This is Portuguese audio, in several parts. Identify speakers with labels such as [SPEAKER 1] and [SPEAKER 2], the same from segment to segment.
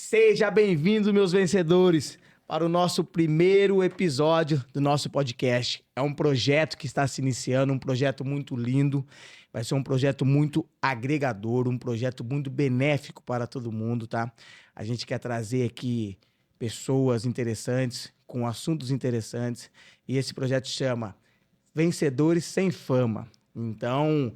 [SPEAKER 1] Seja bem-vindo, meus vencedores, para o nosso primeiro episódio do nosso podcast. É um projeto que está se iniciando, um projeto muito lindo, vai ser um projeto muito agregador, um projeto muito benéfico para todo mundo, tá? A gente quer trazer aqui pessoas interessantes, com assuntos interessantes, e esse projeto chama Vencedores Sem Fama. Então,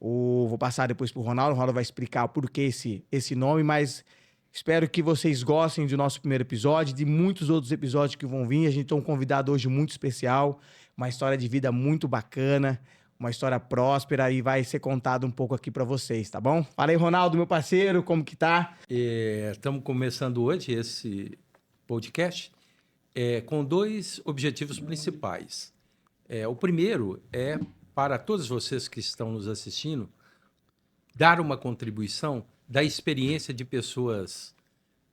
[SPEAKER 1] vou passar depois para o Ronaldo vai explicar o porquê esse nome, mas espero que vocês gostem do nosso primeiro episódio, de muitos outros episódios que vão vir. A gente tem um convidado hoje muito especial, uma história de vida muito bacana, uma história próspera e vai ser contado um pouco aqui para vocês, tá bom? Fala aí, Ronaldo, meu parceiro, como que tá?
[SPEAKER 2] Estamos começando hoje esse podcast com dois objetivos principais. O primeiro é para todos vocês que estão nos assistindo, dar uma contribuição da experiência de pessoas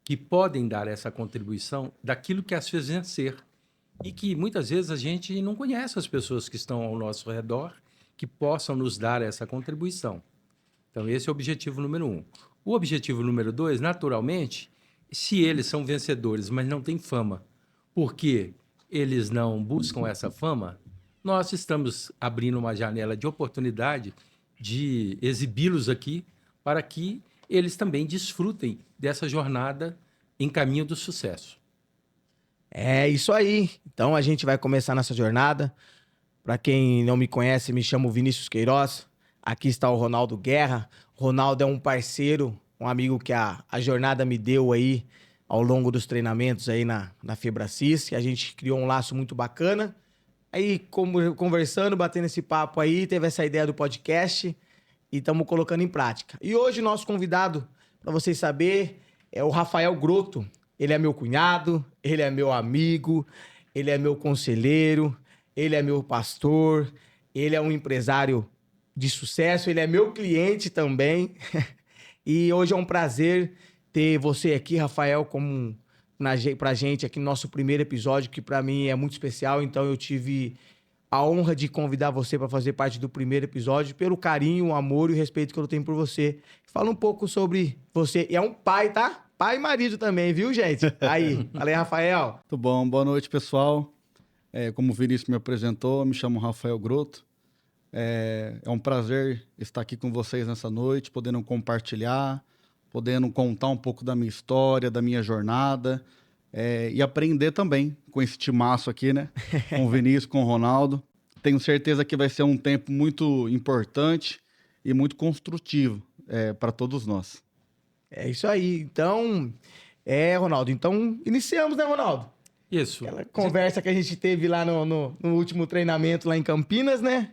[SPEAKER 2] que podem dar essa contribuição daquilo que as fez vencer e que muitas vezes a gente não conhece as pessoas que estão ao nosso redor que possam nos dar essa contribuição. Então, esse é o objetivo número 1. O objetivo número 2, naturalmente, se eles são vencedores, mas não têm fama, porque eles não buscam essa fama, nós estamos abrindo uma janela de oportunidade de exibi-los aqui para que eles também desfrutem dessa jornada em caminho do sucesso.
[SPEAKER 1] É isso aí. Então a gente vai começar nessa jornada. Para quem não me conhece, me chamo Vinícius Queiroz. Aqui está o Ronaldo Guerra. Ronaldo é um parceiro, um amigo que a jornada me deu aí ao longo dos treinamentos aí na Febracis. A gente criou um laço muito bacana. Aí, conversando, batendo esse papo aí, teve essa ideia do podcast e estamos colocando em prática. E hoje o nosso convidado, para vocês saberem, é o Rafael Grotto. Ele é meu cunhado, ele é meu amigo, ele é meu conselheiro, ele é meu pastor, ele é um empresário de sucesso, ele é meu cliente também. E hoje é um prazer ter você aqui, Rafael, como pra gente aqui no nosso primeiro episódio, que pra mim é muito especial. Então eu tive a honra de convidar você para fazer parte do primeiro episódio, pelo carinho, o amor e o respeito que eu tenho por você. Fala um pouco sobre você. E é um pai, tá? Pai e marido também, viu, gente? Aí, fala aí, Rafael.
[SPEAKER 3] Tudo bom, boa noite, pessoal. Como o Vinícius me apresentou, me chamo Rafael Grotto. É um prazer estar aqui com vocês nessa noite, podendo compartilhar, podendo contar um pouco da minha história, da minha jornada, e aprender também com esse timaço aqui, né? Com o Vinícius, com o Ronaldo. Tenho certeza que vai ser um tempo muito importante e muito construtivo para todos nós.
[SPEAKER 1] É isso aí. Então, Ronaldo, então iniciamos, né, Ronaldo?
[SPEAKER 2] Isso.
[SPEAKER 1] Aquela conversa que a gente teve lá no último treinamento lá em Campinas, né?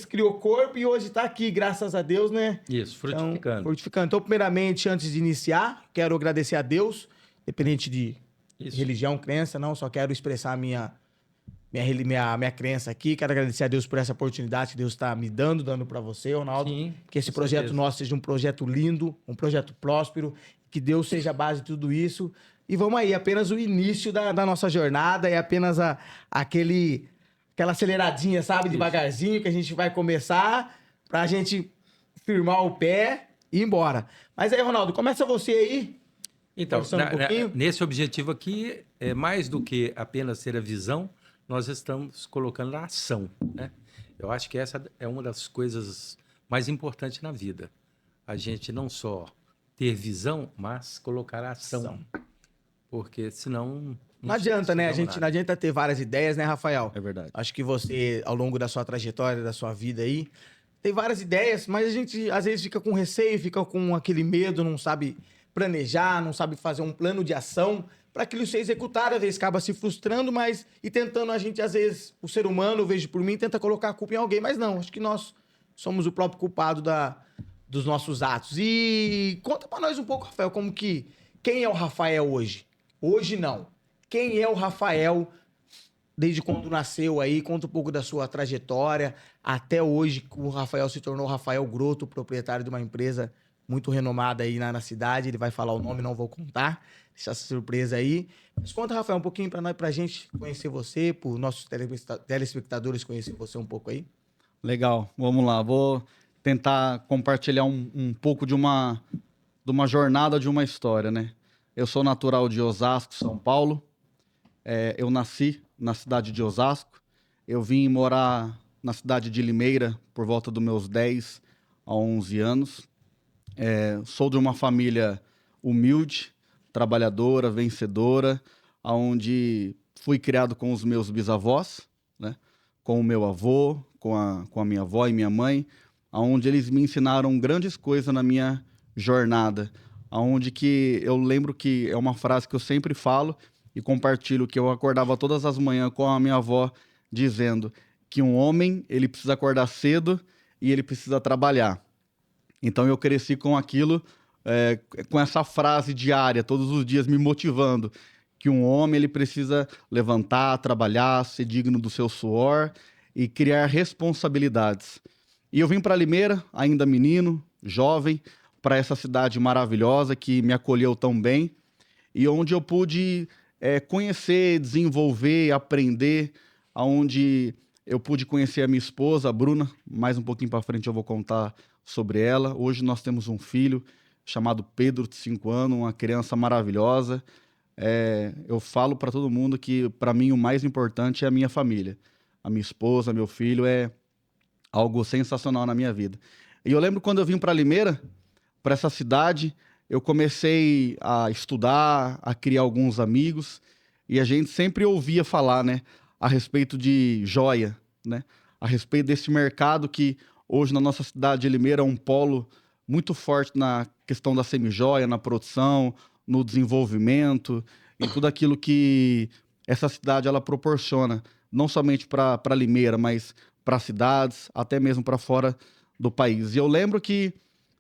[SPEAKER 1] Criou corpo e hoje tá aqui, graças a Deus, né?
[SPEAKER 2] Isso, frutificando.
[SPEAKER 1] Frutificando. Então, primeiramente, antes de iniciar, quero agradecer a Deus, independente de religião, crença, não, só quero expressar a minha crença aqui. Quero agradecer a Deus por essa oportunidade que Deus está me dando para você, Ronaldo.
[SPEAKER 2] Sim,
[SPEAKER 1] que esse projeto nosso seja um projeto lindo, um projeto próspero, que Deus seja a base de tudo isso. E vamos aí, apenas o início da nossa jornada, é apenas aquela aceleradinha, sabe?
[SPEAKER 2] Isso.
[SPEAKER 1] Devagarzinho, que a gente vai começar pra gente firmar o pé e ir embora. Mas aí, Ronaldo, começa você aí.
[SPEAKER 2] Então,
[SPEAKER 1] pouquinho.
[SPEAKER 2] nesse objetivo aqui, mais do que apenas ter a visão, nós estamos colocando a ação, né? Eu acho que essa é uma das coisas mais importantes na vida. A gente não só ter visão, mas colocar a ação. Porque senão...
[SPEAKER 1] Não adianta, né? Não adianta ter várias ideias, né, Rafael?
[SPEAKER 3] É verdade.
[SPEAKER 1] Acho que você, ao longo da sua trajetória, da sua vida aí, tem várias ideias, mas a gente, às vezes, fica com receio, fica com aquele medo, não sabe planejar, não sabe fazer um plano de ação para aquilo ser executado. Às vezes, acaba se frustrando, e tentando a gente, às vezes, o ser humano, eu vejo por mim, tenta colocar a culpa em alguém, mas não. Acho que nós somos o próprio culpado dos nossos atos. E conta para nós um pouco, Rafael, quem é o Rafael hoje? Hoje não. Quem é o Rafael desde quando nasceu aí? Conta um pouco da sua trajetória até hoje, que o Rafael se tornou Rafael Grotto, proprietário de uma empresa muito renomada aí na cidade. Ele vai falar o nome, não vou contar. Deixa essa surpresa aí. Mas conta, Rafael, um pouquinho pra gente conhecer você, para os nossos telespectadores conhecer você um pouco aí.
[SPEAKER 3] Legal, vamos lá. Vou tentar compartilhar um pouco de uma jornada, de uma história, né? Eu sou natural de Osasco, São Paulo. Eu nasci na cidade de Osasco. Eu vim morar na cidade de Limeira por volta dos meus 10 a 11 anos. Sou de uma família humilde, trabalhadora, vencedora, onde fui criado com os meus bisavós, né? Com o meu avô, com a minha avó e minha mãe, onde eles me ensinaram grandes coisas na minha jornada, onde que eu lembro que é uma frase que eu sempre falo e compartilho, que eu acordava todas as manhãs com a minha avó dizendo que um homem, ele precisa acordar cedo e ele precisa trabalhar. Então eu cresci com aquilo, com essa frase diária, todos os dias me motivando, que um homem ele precisa levantar, trabalhar, ser digno do seu suor e criar responsabilidades. E eu vim para Limeira, ainda menino, jovem, para essa cidade maravilhosa que me acolheu tão bem e onde eu pude conhecer, desenvolver, aprender, onde eu pude conhecer a minha esposa, a Bruna. Mais um pouquinho para frente eu vou contar sobre ela. Hoje nós temos um filho chamado Pedro, de 5 anos, uma criança maravilhosa. Eu falo para todo mundo que, para mim, o mais importante é a minha família. A minha esposa, meu filho, é algo sensacional na minha vida. E eu lembro quando eu vim para Limeira, para essa cidade, eu comecei a estudar, a criar alguns amigos, e a gente sempre ouvia falar, né, a respeito de joia, né, a respeito desse mercado que hoje na nossa cidade de Limeira é um polo muito forte na questão da semijoia, na produção, no desenvolvimento e tudo aquilo que essa cidade ela proporciona, não somente para Limeira, mas para cidades, até mesmo para fora do país. E eu lembro que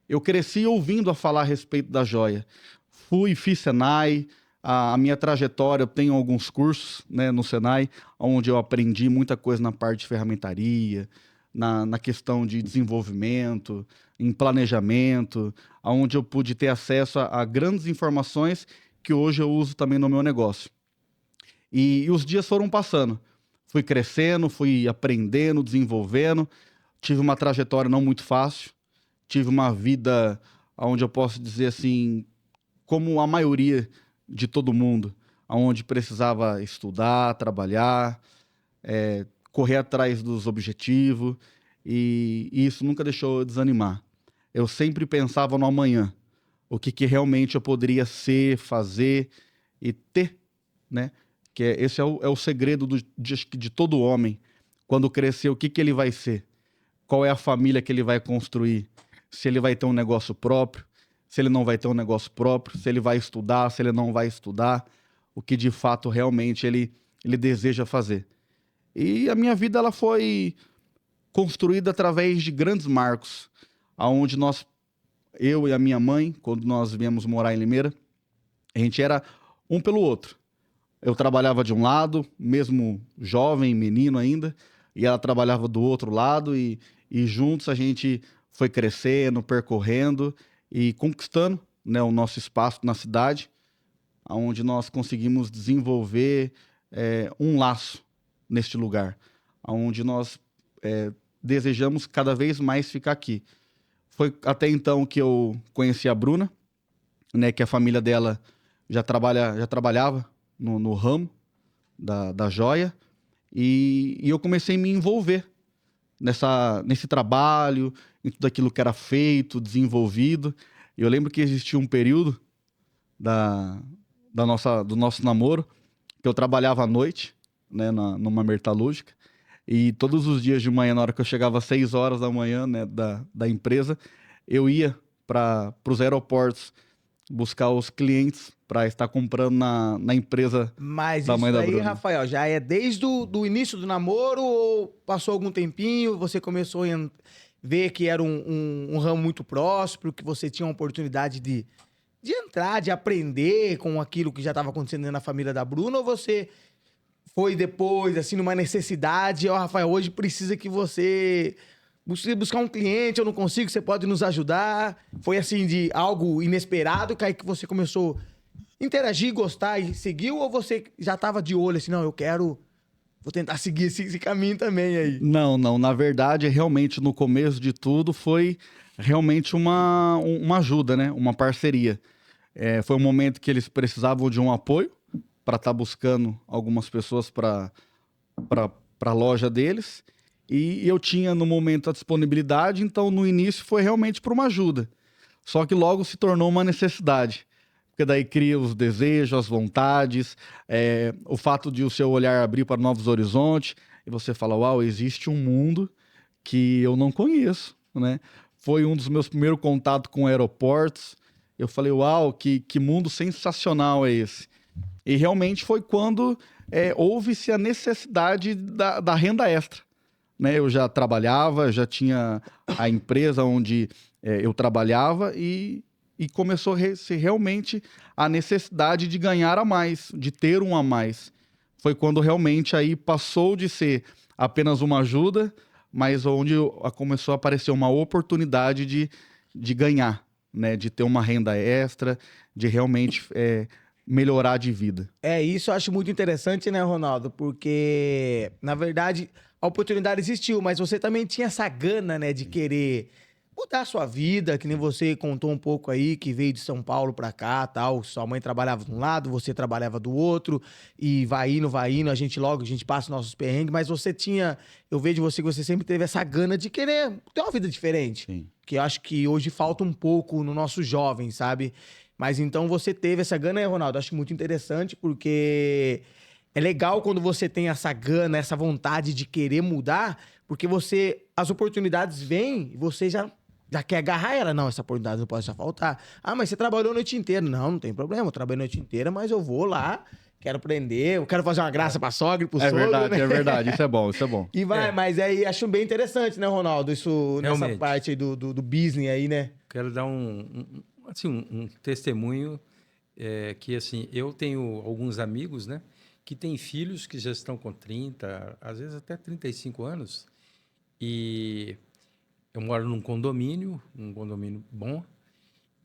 [SPEAKER 3] eu cresci ouvindo a falar a respeito da joia. Fiz Senai, a minha trajetória, eu tenho alguns cursos, né, no Senai, onde eu aprendi muita coisa na parte de ferramentaria, na questão de desenvolvimento, em planejamento, onde eu pude ter acesso a grandes informações que hoje eu uso também no meu negócio. E os dias foram passando. Fui crescendo, fui aprendendo, desenvolvendo. Tive uma trajetória não muito fácil. Tive uma vida onde eu posso dizer assim, como a maioria de todo mundo, onde precisava estudar, trabalhar, correr atrás dos objetivos, e isso nunca deixou eu desanimar. Eu sempre pensava no amanhã, o que realmente eu poderia ser, fazer e ter, né? Esse é o segredo de todo homem. Quando crescer, o que ele vai ser? Qual é a família que ele vai construir? Se ele vai ter um negócio próprio, se ele não vai ter um negócio próprio, se ele vai estudar, se ele não vai estudar, o que de fato realmente ele deseja fazer. E a minha vida ela foi construída através de grandes marcos, aonde eu e a minha mãe, quando nós viemos morar em Limeira, a gente era um pelo outro. Eu trabalhava de um lado, mesmo jovem, menino ainda, e ela trabalhava do outro lado, e juntos a gente foi crescendo, percorrendo e conquistando, né, o nosso espaço na cidade, onde nós conseguimos desenvolver um laço neste lugar, onde nós desejamos cada vez mais ficar aqui. Foi até então que eu conheci a Bruna, né, que a família dela já trabalhava no ramo da joia, e eu comecei a me envolver nesse trabalho, em tudo aquilo que era feito, desenvolvido. E eu lembro que existia um período do nosso namoro que eu trabalhava à noite, né, numa metalúrgica, e todos os dias de manhã, na hora que eu chegava às 6 horas da manhã, né, da empresa, eu ia para os aeroportos buscar os clientes para estar comprando na empresa da mãe da Bruna. Mas isso aí,
[SPEAKER 1] Rafael, já é desde o início do namoro ou passou algum tempinho, você começou a ver que era um ramo muito próspero, que você tinha uma oportunidade de entrar, de aprender com aquilo que já estava acontecendo na família da Bruna, ou você foi depois, assim, numa necessidade, Rafael, hoje precisa que você buscar um cliente, eu não consigo, você pode nos ajudar? Foi assim, de algo inesperado, que aí que você começou a interagir, gostar e seguiu, ou você já estava de olho, assim, não, vou tentar seguir esse caminho também aí?
[SPEAKER 3] Não, na verdade, realmente, no começo de tudo, foi realmente uma ajuda, né? Uma parceria. Foi um momento que eles precisavam de um apoio para estar buscando algumas pessoas para a loja deles. E eu tinha no momento a disponibilidade, então no início foi realmente para uma ajuda. Só que logo se tornou uma necessidade. Porque daí cria os desejos, as vontades, o fato de o seu olhar abrir para novos horizontes, e você fala, uau, existe um mundo que eu não conheço, né? Foi um dos meus primeiros contatos com aeroportos. Eu falei, uau, que mundo sensacional é esse? E realmente foi quando houve-se a necessidade da renda extra, né? Eu já trabalhava, já tinha a empresa onde eu trabalhava e começou a ser realmente a necessidade de ganhar a mais, de ter um a mais. Foi quando realmente aí passou de ser apenas uma ajuda, mas onde começou a aparecer uma oportunidade de ganhar, né? De ter uma renda extra, de realmente melhorar de vida.
[SPEAKER 1] Isso eu acho muito interessante, né, Ronaldo? Porque, na verdade, a oportunidade existiu, mas você também tinha essa gana, né, de querer mudar a sua vida, que nem você contou um pouco aí, que veio de São Paulo pra cá, tal, sua mãe trabalhava de um lado, você trabalhava do outro, e vai indo, a gente passa os nossos perrengues, mas você tinha, eu vejo você que você sempre teve essa gana de querer ter uma vida diferente,
[SPEAKER 3] Sim.
[SPEAKER 1] que eu acho que hoje falta um pouco no nosso jovem, sabe? Mas então você teve essa gana aí, Ronaldo, acho muito interessante, porque é legal quando você tem essa gana, essa vontade de querer mudar, porque as oportunidades vêm e você já quer agarrar ela. Não, essa oportunidade não pode só faltar. Ah, mas você trabalhou a noite inteira. Não, não tem problema, eu trabalhei a noite inteira, mas eu vou lá, quero aprender, eu quero fazer uma graça pra sogra e pro sogro.
[SPEAKER 3] Verdade,
[SPEAKER 1] né?
[SPEAKER 3] é verdade, isso é bom, isso é bom.
[SPEAKER 1] E mas aí acho bem interessante, né, Ronaldo? Isso nessa
[SPEAKER 2] Realmente.
[SPEAKER 1] parte aí do business aí, né?
[SPEAKER 2] Quero dar um testemunho que, assim, eu tenho alguns amigos, né, que têm filhos que já estão com 30, às vezes até 35 anos, e eu moro num condomínio bom,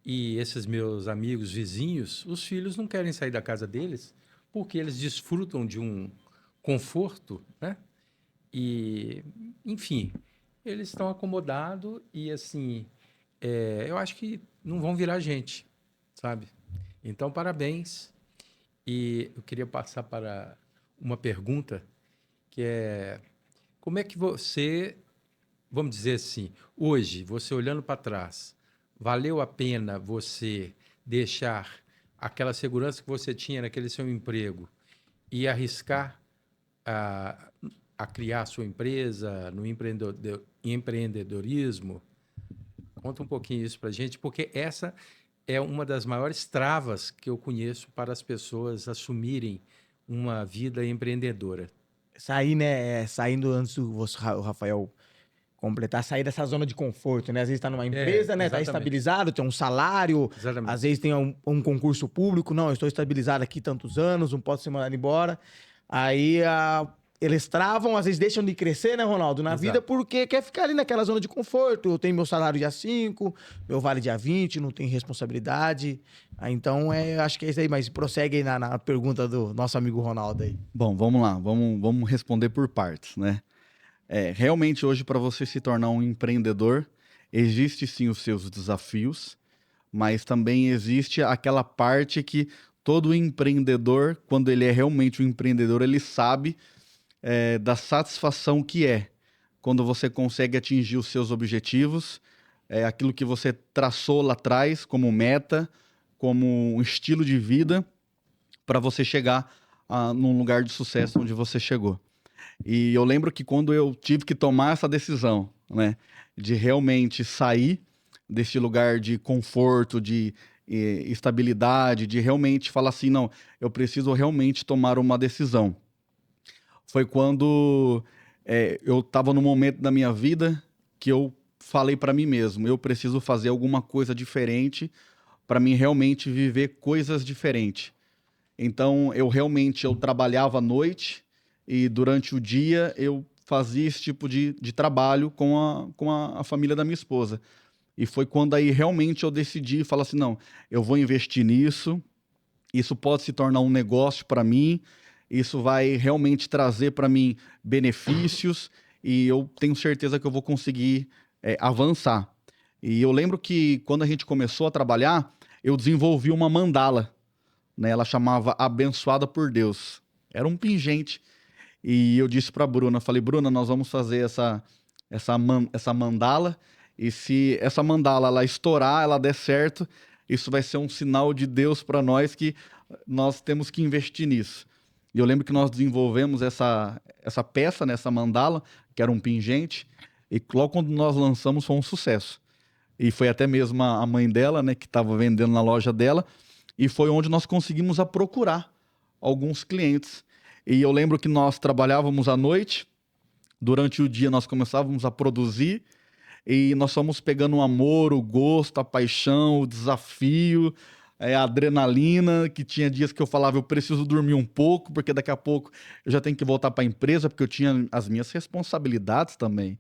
[SPEAKER 2] e esses meus amigos vizinhos, os filhos não querem sair da casa deles porque eles desfrutam de um conforto, né? E, enfim, eles estão acomodados e, assim, eu acho que não vão virar gente, sabe? Então, parabéns. E eu queria passar para uma pergunta, que é: como é que você, vamos dizer assim, hoje, você olhando para trás, valeu a pena você deixar aquela segurança que você tinha naquele seu emprego e arriscar a, a criar a sua empresa no empreendedorismo? Conta um pouquinho isso para a gente, porque essa é uma das maiores travas que eu conheço para as pessoas assumirem uma vida empreendedora.
[SPEAKER 1] Sair, né? Saindo antes do o Rafael completar, sair dessa zona de conforto, né? Às vezes tá numa empresa, né? Tá
[SPEAKER 2] exatamente.
[SPEAKER 1] estabilizado, tem um salário,
[SPEAKER 2] Exatamente.
[SPEAKER 1] às vezes tem um concurso público, não, eu estou estabilizado aqui tantos anos, não posso ser mandado embora. Aí eles travam, às vezes deixam de crescer, né, Ronaldo, na
[SPEAKER 2] Exato.
[SPEAKER 1] vida, porque quer ficar ali naquela zona de conforto. Eu tenho meu salário dia 5, meu vale dia 20, não tenho responsabilidade. Então, acho que é isso aí, mas prossegue aí na pergunta do nosso amigo Ronaldo aí.
[SPEAKER 3] Bom, vamos lá, vamos responder por partes, né? Realmente hoje, para você se tornar um empreendedor, existe sim os seus desafios, mas também existe aquela parte que todo empreendedor, quando ele é realmente um empreendedor, ele sabe da satisfação que é quando você consegue atingir os seus objetivos, aquilo que você traçou lá atrás como meta, como um estilo de vida, para você chegar num lugar de sucesso onde você chegou. E eu lembro que quando eu tive que tomar essa decisão, né, de realmente sair desse lugar de conforto, de estabilidade, de realmente falar assim, não, eu preciso realmente tomar uma decisão. Foi quando eu estava num momento da minha vida que eu falei para mim mesmo, eu preciso fazer alguma coisa diferente para mim realmente viver coisas diferentes. Então, eu trabalhava à noite e durante o dia eu fazia esse tipo de trabalho com a família da minha esposa. E foi quando aí realmente eu decidi falar assim, não, eu vou investir nisso, isso pode se tornar um negócio para mim, isso vai realmente trazer para mim benefícios e eu tenho certeza que eu vou conseguir avançar. E eu lembro que quando a gente começou a trabalhar, eu desenvolvi uma mandala, né? Ela chamava Abençoada por Deus. Era um pingente. E eu disse para a Bruna, falei, Bruna, nós vamos fazer essa mandala, e se essa mandala ela estourar, ela der certo, isso vai ser um sinal de Deus para nós que nós temos que investir nisso. E eu lembro que nós desenvolvemos essa peça, né, essa mandala, que era um pingente, e logo quando nós lançamos foi um sucesso. E foi até mesmo a mãe dela, né, que estava vendendo na loja dela, e foi onde nós conseguimos procurar alguns clientes. E eu lembro que nós trabalhávamos à noite, durante o dia nós começávamos a produzir, e nós fomos pegando o amor, o gosto, a paixão, o desafio, a adrenalina, que tinha dias que eu falava, eu preciso dormir um pouco, porque daqui a pouco eu já tenho que voltar para a empresa, porque eu tinha as minhas responsabilidades também,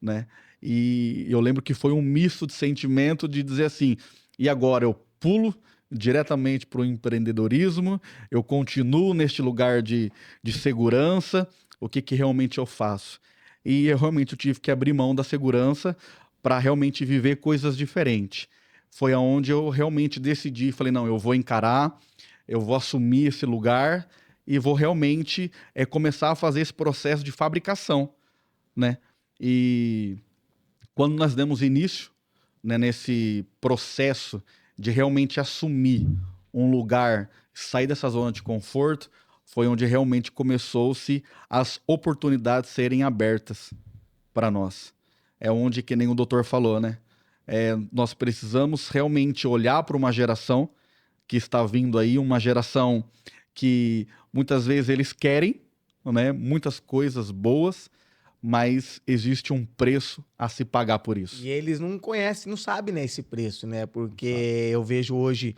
[SPEAKER 3] né? E eu lembro que foi um misto de sentimento de dizer assim, e agora eu pulo diretamente para o empreendedorismo, eu continuo neste lugar de segurança, o que realmente eu faço? E eu realmente tive que abrir mão da segurança para realmente viver coisas diferentes. Foi aonde eu realmente decidi, falei, não, eu vou encarar, eu vou assumir esse lugar e vou realmente começar a fazer esse processo de fabricação, né? E quando nós demos início, né, nesse processo de realmente assumir um lugar, sair dessa zona de conforto, foi onde realmente começou-se as oportunidades serem abertas para nós. É onde, que nem o doutor falou, né? Nós precisamos realmente olhar para uma geração que está vindo aí, uma geração que muitas vezes eles querem, né, muitas coisas boas, mas existe um preço a se pagar por isso.
[SPEAKER 1] E eles não conhecem, não sabem, né, esse preço, né? Porque eu vejo hoje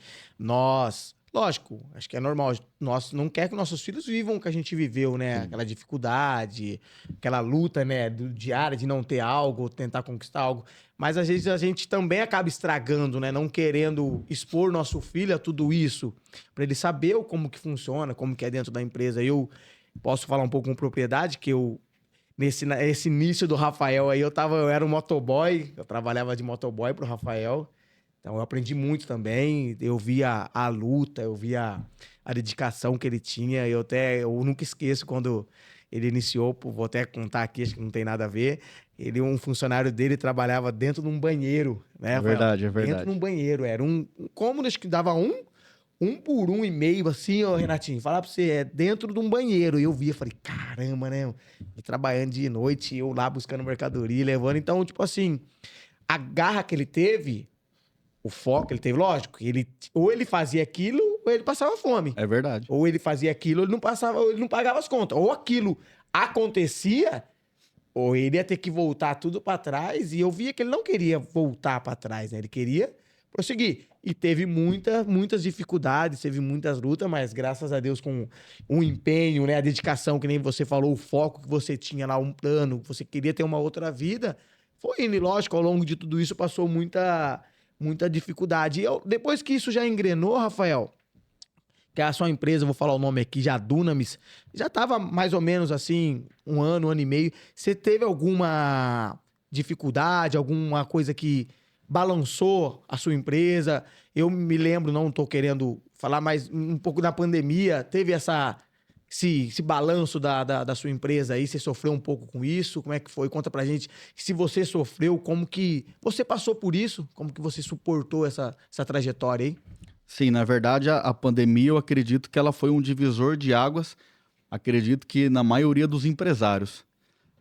[SPEAKER 1] lógico, acho que é normal, nós não quer que nossos filhos vivam o que a gente viveu, né? Sim. Aquela dificuldade, aquela luta, né, diária de não ter algo, tentar conquistar algo. Mas às vezes a gente também acaba estragando, né? Não querendo expor nosso filho a tudo isso, para ele saber como que funciona, como que é dentro da empresa. Eu posso falar um pouco com propriedade, que esse início do Rafael aí, eu era um motoboy, eu trabalhava de motoboy pro Rafael. Então eu aprendi muito também, eu via a luta, eu via a dedicação que ele tinha. Eu nunca esqueço quando ele iniciou, vou até contar aqui, acho que não tem nada a ver. Um funcionário dele trabalhava dentro de um banheiro, né?
[SPEAKER 3] É verdade.
[SPEAKER 1] Dentro de um banheiro, era um cômodo, acho que dava um por 1,5, assim, ó, Renatinho, falar pra você, dentro de um banheiro. E eu via, falei, caramba, né? E trabalhando de noite, eu lá buscando mercadoria, levando. Então, tipo assim, a garra que ele teve, o foco que ele teve, lógico, ou ele fazia aquilo, ou ele passava fome.
[SPEAKER 3] É verdade.
[SPEAKER 1] Ou ele fazia aquilo, ele não pagava as contas. Ou aquilo acontecia, ou ele ia ter que voltar tudo pra trás. E eu via que ele não queria voltar pra trás, né? Ele queria prosseguir. E teve muitas dificuldades, teve muitas lutas, mas graças a Deus, com um empenho, né? A dedicação, que nem você falou, o foco que você tinha lá, um plano, você queria ter uma outra vida, foi indo. E lógico, ao longo de tudo isso, passou muita dificuldade. E depois que isso já engrenou, Rafael, que a sua empresa, vou falar o nome aqui, já Dunamis, já estava mais ou menos assim, um ano e meio. Você teve alguma dificuldade, alguma coisa que balançou a sua empresa? Eu me lembro, não estou querendo falar, mas um pouco da pandemia, teve esse balanço da sua empresa aí, você sofreu um pouco com isso? Como é que foi? Conta pra gente. Se você sofreu, como que você passou por isso? Como que você suportou essa trajetória aí?
[SPEAKER 3] Sim, na verdade, a pandemia, eu acredito que ela foi um divisor de águas, acredito que na maioria dos empresários,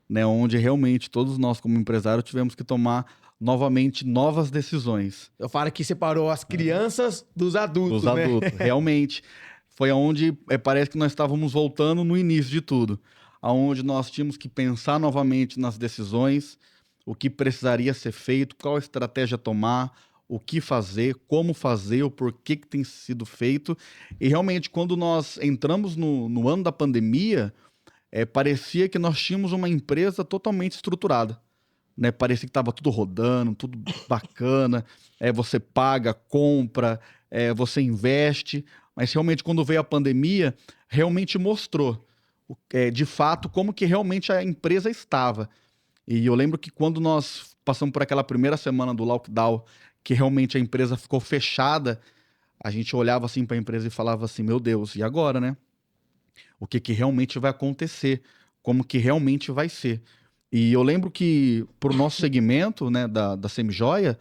[SPEAKER 3] né? Onde realmente todos nós, como empresários, tivemos que tomar novamente novas decisões.
[SPEAKER 1] Eu falo que separou as crianças dos adultos, né?
[SPEAKER 3] Dos adultos, realmente. Foi onde parece que nós estávamos voltando no início de tudo, aonde nós tínhamos que pensar novamente nas decisões, o que precisaria ser feito, qual estratégia tomar, o que fazer, como fazer, o porquê que tem sido feito. E realmente, quando nós entramos no ano da pandemia, parecia que nós tínhamos uma empresa totalmente estruturada, né? Parecia que estava tudo rodando, tudo bacana, você paga, compra, você investe. Mas realmente, quando veio a pandemia, realmente mostrou, de fato, como que realmente a empresa estava. E eu lembro que quando nós passamos por aquela primeira semana do lockdown, que realmente a empresa ficou fechada, a gente olhava assim para a empresa e falava assim, meu Deus, e agora, né? O que que realmente vai acontecer? Como que realmente vai ser? E eu lembro que para o nosso segmento, né, da Semijoia,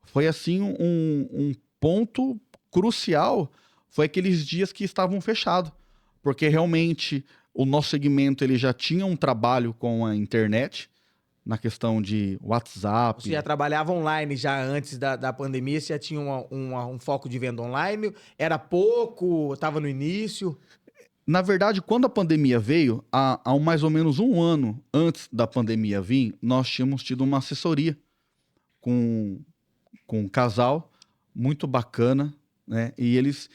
[SPEAKER 3] foi assim um ponto crucial, foi aqueles dias que estavam fechados, porque realmente o nosso segmento ele já tinha um trabalho com a internet, na questão de WhatsApp.
[SPEAKER 1] Você já trabalhava online já antes da pandemia? Você já tinha um foco de venda online? Era pouco? Estava no início?
[SPEAKER 3] Na verdade, quando a pandemia veio, há mais ou menos um ano antes da pandemia vir, nós tínhamos tido uma assessoria com, com um casal muito bacana, né? E eles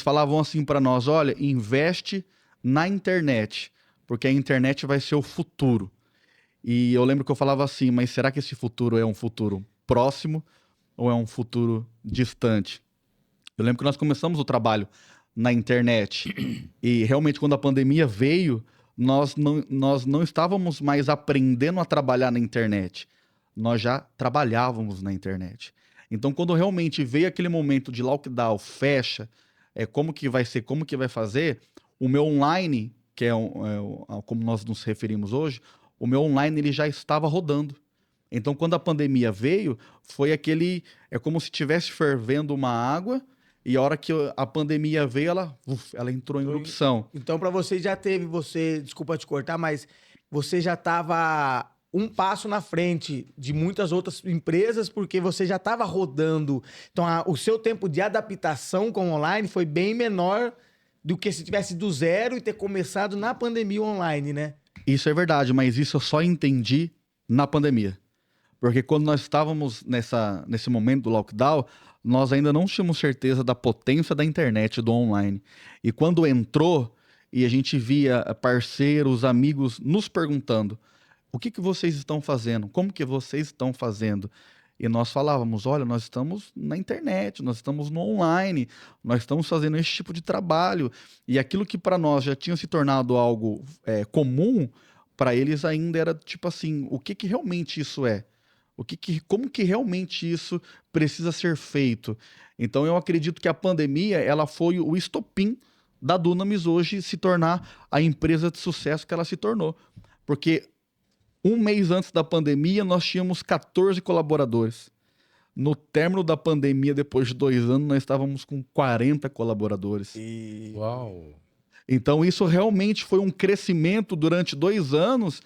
[SPEAKER 3] falavam assim para nós, olha, investe na internet, porque a internet vai ser o futuro. E eu lembro que eu falava assim, mas será que esse futuro é um futuro próximo ou é um futuro distante? Eu lembro que nós começamos o trabalho na internet e realmente quando a pandemia veio, nós não estávamos mais aprendendo a trabalhar na internet. Nós já trabalhávamos na internet. Então, quando realmente veio aquele momento de lockdown, fecha, como que vai ser, como que vai fazer, o meu online, que como nós nos referimos hoje, o meu online ele já estava rodando. Então, quando a pandemia veio, foi aquele... É como se estivesse fervendo uma água e a hora que a pandemia veio, ela entrou em erupção.
[SPEAKER 1] Então, para você já teve, desculpa te cortar, mas você já estava um passo na frente de muitas outras empresas, porque você já estava rodando. Então, o seu tempo de adaptação com o online foi bem menor do que se tivesse do zero e ter começado na pandemia online, né?
[SPEAKER 3] Isso é verdade, mas isso eu só entendi na pandemia. Porque quando nós estávamos nesse momento do lockdown, nós ainda não tínhamos certeza da potência da internet, do online. E quando entrou e a gente via parceiros, amigos nos perguntando o que que vocês estão fazendo? Como que vocês estão fazendo? E nós falávamos, olha, nós estamos na internet, nós estamos no online, nós estamos fazendo esse tipo de trabalho. E aquilo que para nós já tinha se tornado algo comum, para eles ainda era tipo assim, o que que realmente isso é? Como que realmente isso precisa ser feito? Então eu acredito que a pandemia ela foi o estopim da Dunamis hoje se tornar a empresa de sucesso que ela se tornou. Porque um mês antes da pandemia nós tínhamos 14 colaboradores. No término da pandemia, depois de 2 anos, nós estávamos com 40 colaboradores.
[SPEAKER 2] Uau!
[SPEAKER 3] Então isso realmente foi um crescimento durante 2 anos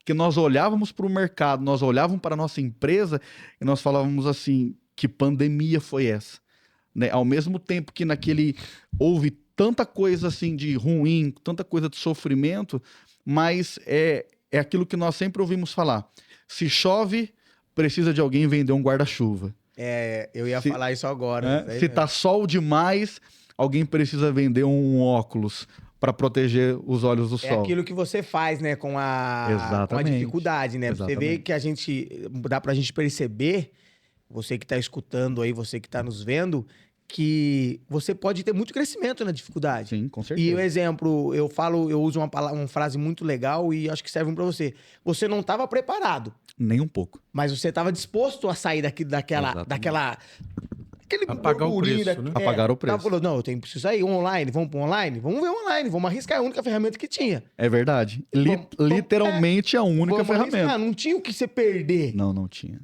[SPEAKER 3] que nós olhávamos para o mercado, nós olhávamos para a nossa empresa e nós falávamos assim, que pandemia foi essa? Né? Ao mesmo tempo que houve tanta coisa assim de ruim, tanta coisa de sofrimento, mas é aquilo que nós sempre ouvimos falar. Se chove, precisa de alguém vender um guarda-chuva.
[SPEAKER 1] Eu ia falar isso agora.
[SPEAKER 3] Se tá sol demais, alguém precisa vender um óculos para proteger os olhos do sol.
[SPEAKER 1] É aquilo que você faz, né, com a dificuldade, né?
[SPEAKER 3] Exatamente.
[SPEAKER 1] Você vê que dá pra gente perceber, você que tá escutando aí, você que tá nos vendo, que você pode ter muito crescimento na dificuldade.
[SPEAKER 3] Sim, com certeza.
[SPEAKER 1] E o exemplo, eu uso uma frase muito legal e acho que serve pra você. Você não estava preparado.
[SPEAKER 3] Nem um pouco.
[SPEAKER 1] Mas você estava disposto a sair daquele
[SPEAKER 2] apagar o preço, né?
[SPEAKER 3] Apagar o preço.
[SPEAKER 1] Falou, não, preciso sair online, vamos pro online? Vamos ver online, vamos arriscar, é a única ferramenta que tinha.
[SPEAKER 3] É verdade. Literalmente a única ferramenta.
[SPEAKER 1] Arriscar, não tinha o que você perder.
[SPEAKER 3] Não tinha.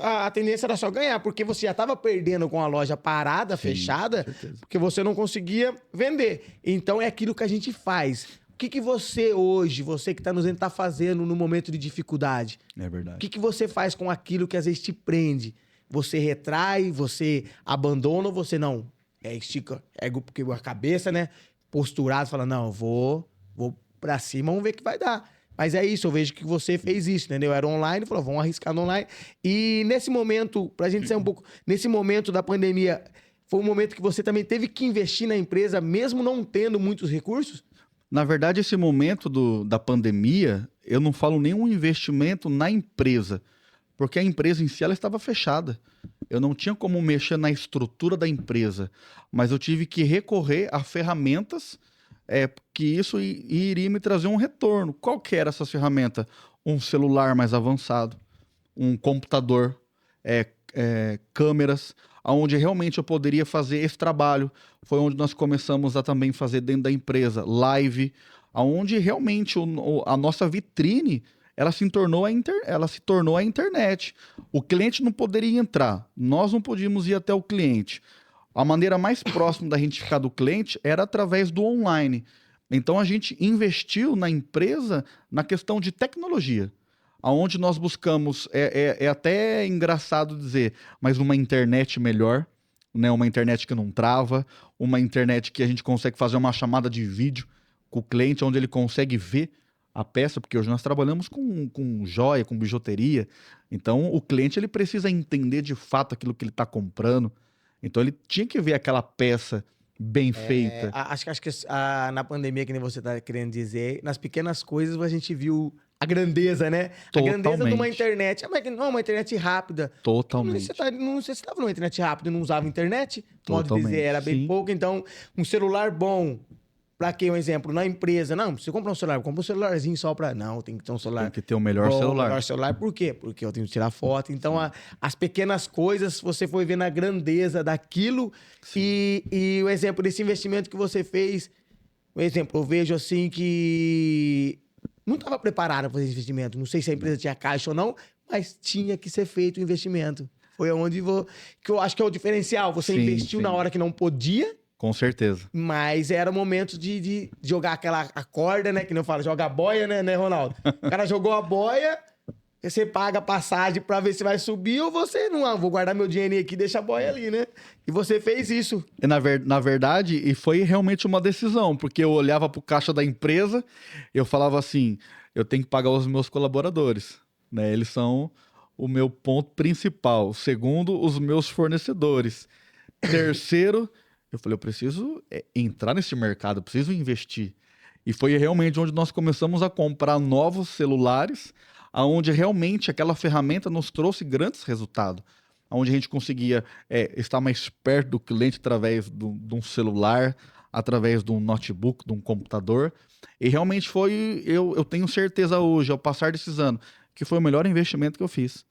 [SPEAKER 1] A tendência era só ganhar, porque você já estava perdendo com a loja parada, fechada, porque você não conseguia vender. Então é aquilo que a gente faz. O que você hoje, você que está nos vendo, está fazendo no momento de dificuldade?
[SPEAKER 3] É verdade.
[SPEAKER 1] O que você faz com aquilo que às vezes te prende? Você retrai, você abandona ou você não? Estica porque a cabeça, né? Posturado, fala, não, vou pra cima, vamos ver o que vai dar. Mas é isso, eu vejo que você fez isso, entendeu? Era online, falou, vamos arriscar no online. E nesse momento, pra gente sair um pouco, nesse momento da pandemia, foi um momento que você também teve que investir na empresa, mesmo não tendo muitos recursos?
[SPEAKER 3] Na verdade, esse momento da pandemia, eu não falo nenhum investimento na empresa, porque a empresa em si ela estava fechada. Eu não tinha como mexer na estrutura da empresa, mas eu tive que recorrer a ferramentas que isso iria me trazer um retorno. Qual que era essa ferramenta? Um celular mais avançado, um computador câmeras, onde realmente eu poderia fazer esse trabalho. Foi onde nós começamos a também fazer dentro da empresa live, onde realmente a nossa vitrine ela se tornou a internet. O cliente não poderia entrar, nós não podíamos ir até o cliente. A maneira mais próxima da gente ficar do cliente era através do online. Então a gente investiu na empresa na questão de tecnologia, aonde nós buscamos, é até engraçado dizer, mas uma internet melhor, né? Uma internet que não trava, uma internet que a gente consegue fazer uma chamada de vídeo com o cliente, onde ele consegue ver a peça, porque hoje nós trabalhamos com joia, com bijuteria, então o cliente ele precisa entender de fato aquilo que ele está comprando, então ele tinha que ver aquela peça bem feita.
[SPEAKER 1] Acho que na pandemia, que nem você tá querendo dizer, nas pequenas coisas a gente viu a grandeza, né? A grandeza de uma internet. Mas não, uma internet rápida.
[SPEAKER 3] Totalmente.
[SPEAKER 1] Não sei se você estava numa internet rápida e não usava internet. Modo de dizer, era bem
[SPEAKER 3] Sim.
[SPEAKER 1] pouco. Então, um celular bom. Pra quê? Um exemplo, na empresa. Não, você compra um celular, compra um celularzinho só pra... Não, tem que ter um celular...
[SPEAKER 3] Tem que ter o melhor celular.
[SPEAKER 1] O melhor celular, por quê? Porque eu tenho que tirar foto. Então, as pequenas coisas, você foi vendo a grandeza daquilo. E o exemplo desse investimento que você fez... Um exemplo, eu vejo assim que... Não estava preparado para fazer esse investimento. Não sei se a empresa tinha caixa ou não, mas tinha que ser feito o investimento. Foi onde que eu acho que é o diferencial. Você investiu na hora que não podia...
[SPEAKER 3] Com certeza.
[SPEAKER 1] Mas era o momento de jogar a corda, né? Que não fala, joga a boia, né, Ronaldo? O cara jogou a boia, você paga a passagem pra ver se vai subir ou você não, vou guardar meu dinheiro aqui e deixa a boia ali, né? E você fez isso.
[SPEAKER 3] E na verdade, e foi realmente uma decisão, porque eu olhava pro caixa da empresa, eu falava assim, eu tenho que pagar os meus colaboradores, né? Eles são o meu ponto principal. Segundo, os meus fornecedores. Terceiro, eu falei, eu preciso entrar nesse mercado, eu preciso investir. E foi realmente onde nós começamos a comprar novos celulares, onde realmente aquela ferramenta nos trouxe grandes resultados. Onde a gente conseguia estar mais perto do cliente através de um celular, através de um notebook, de um computador. E realmente eu tenho certeza hoje, ao passar desses anos, que foi o melhor investimento que eu fiz.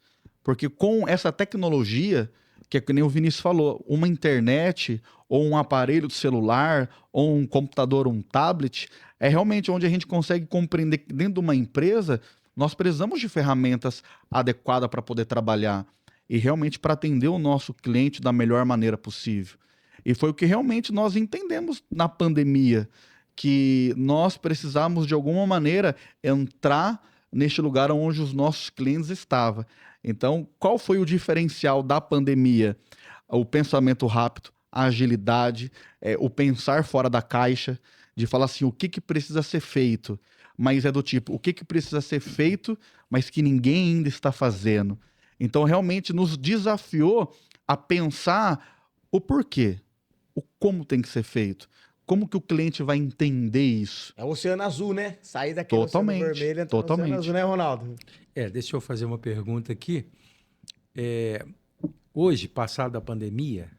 [SPEAKER 3] Porque com essa tecnologia, que é que nem o Vinícius falou, uma internet ou um aparelho de celular ou um computador, um tablet, é realmente onde a gente consegue compreender que dentro de uma empresa nós precisamos de ferramentas adequadas para poder trabalhar e realmente para atender o nosso cliente da melhor maneira possível. E foi o que realmente nós entendemos na pandemia, que nós precisamos de alguma maneira entrar neste lugar onde os nossos clientes estavam. Então, qual foi o diferencial da pandemia? O pensamento rápido, a agilidade, o pensar fora da caixa, de falar assim, o que precisa ser feito, mas é do tipo, o que precisa ser feito, mas que ninguém ainda está fazendo. Então, realmente nos desafiou a pensar o porquê, o como tem que ser feito, como que o cliente vai entender isso.
[SPEAKER 1] É o Oceano Azul, né? Sair daquele Oceano Vermelho e entrar no Oceano Azul, né, Ronaldo?
[SPEAKER 2] Deixa eu fazer uma pergunta aqui. Hoje, passada a pandemia,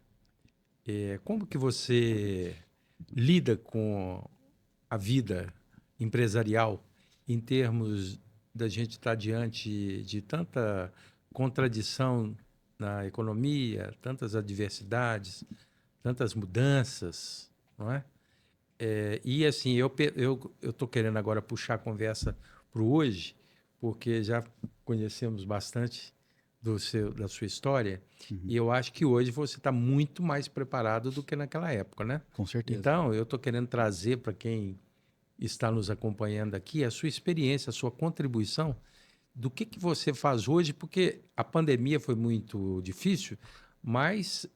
[SPEAKER 2] como que você lida com a vida empresarial em termos da gente estar diante de tanta contradição na economia, tantas adversidades, tantas mudanças, não é? E assim, eu estou querendo agora puxar a conversa para o hoje, porque já conhecemos bastante da sua história, e eu acho que hoje você está muito mais preparado do que naquela época, né?
[SPEAKER 3] Com certeza.
[SPEAKER 2] Então, eu estou querendo trazer para quem está nos acompanhando aqui a sua experiência, a sua contribuição do que você faz hoje, porque a pandemia foi muito difícil, mas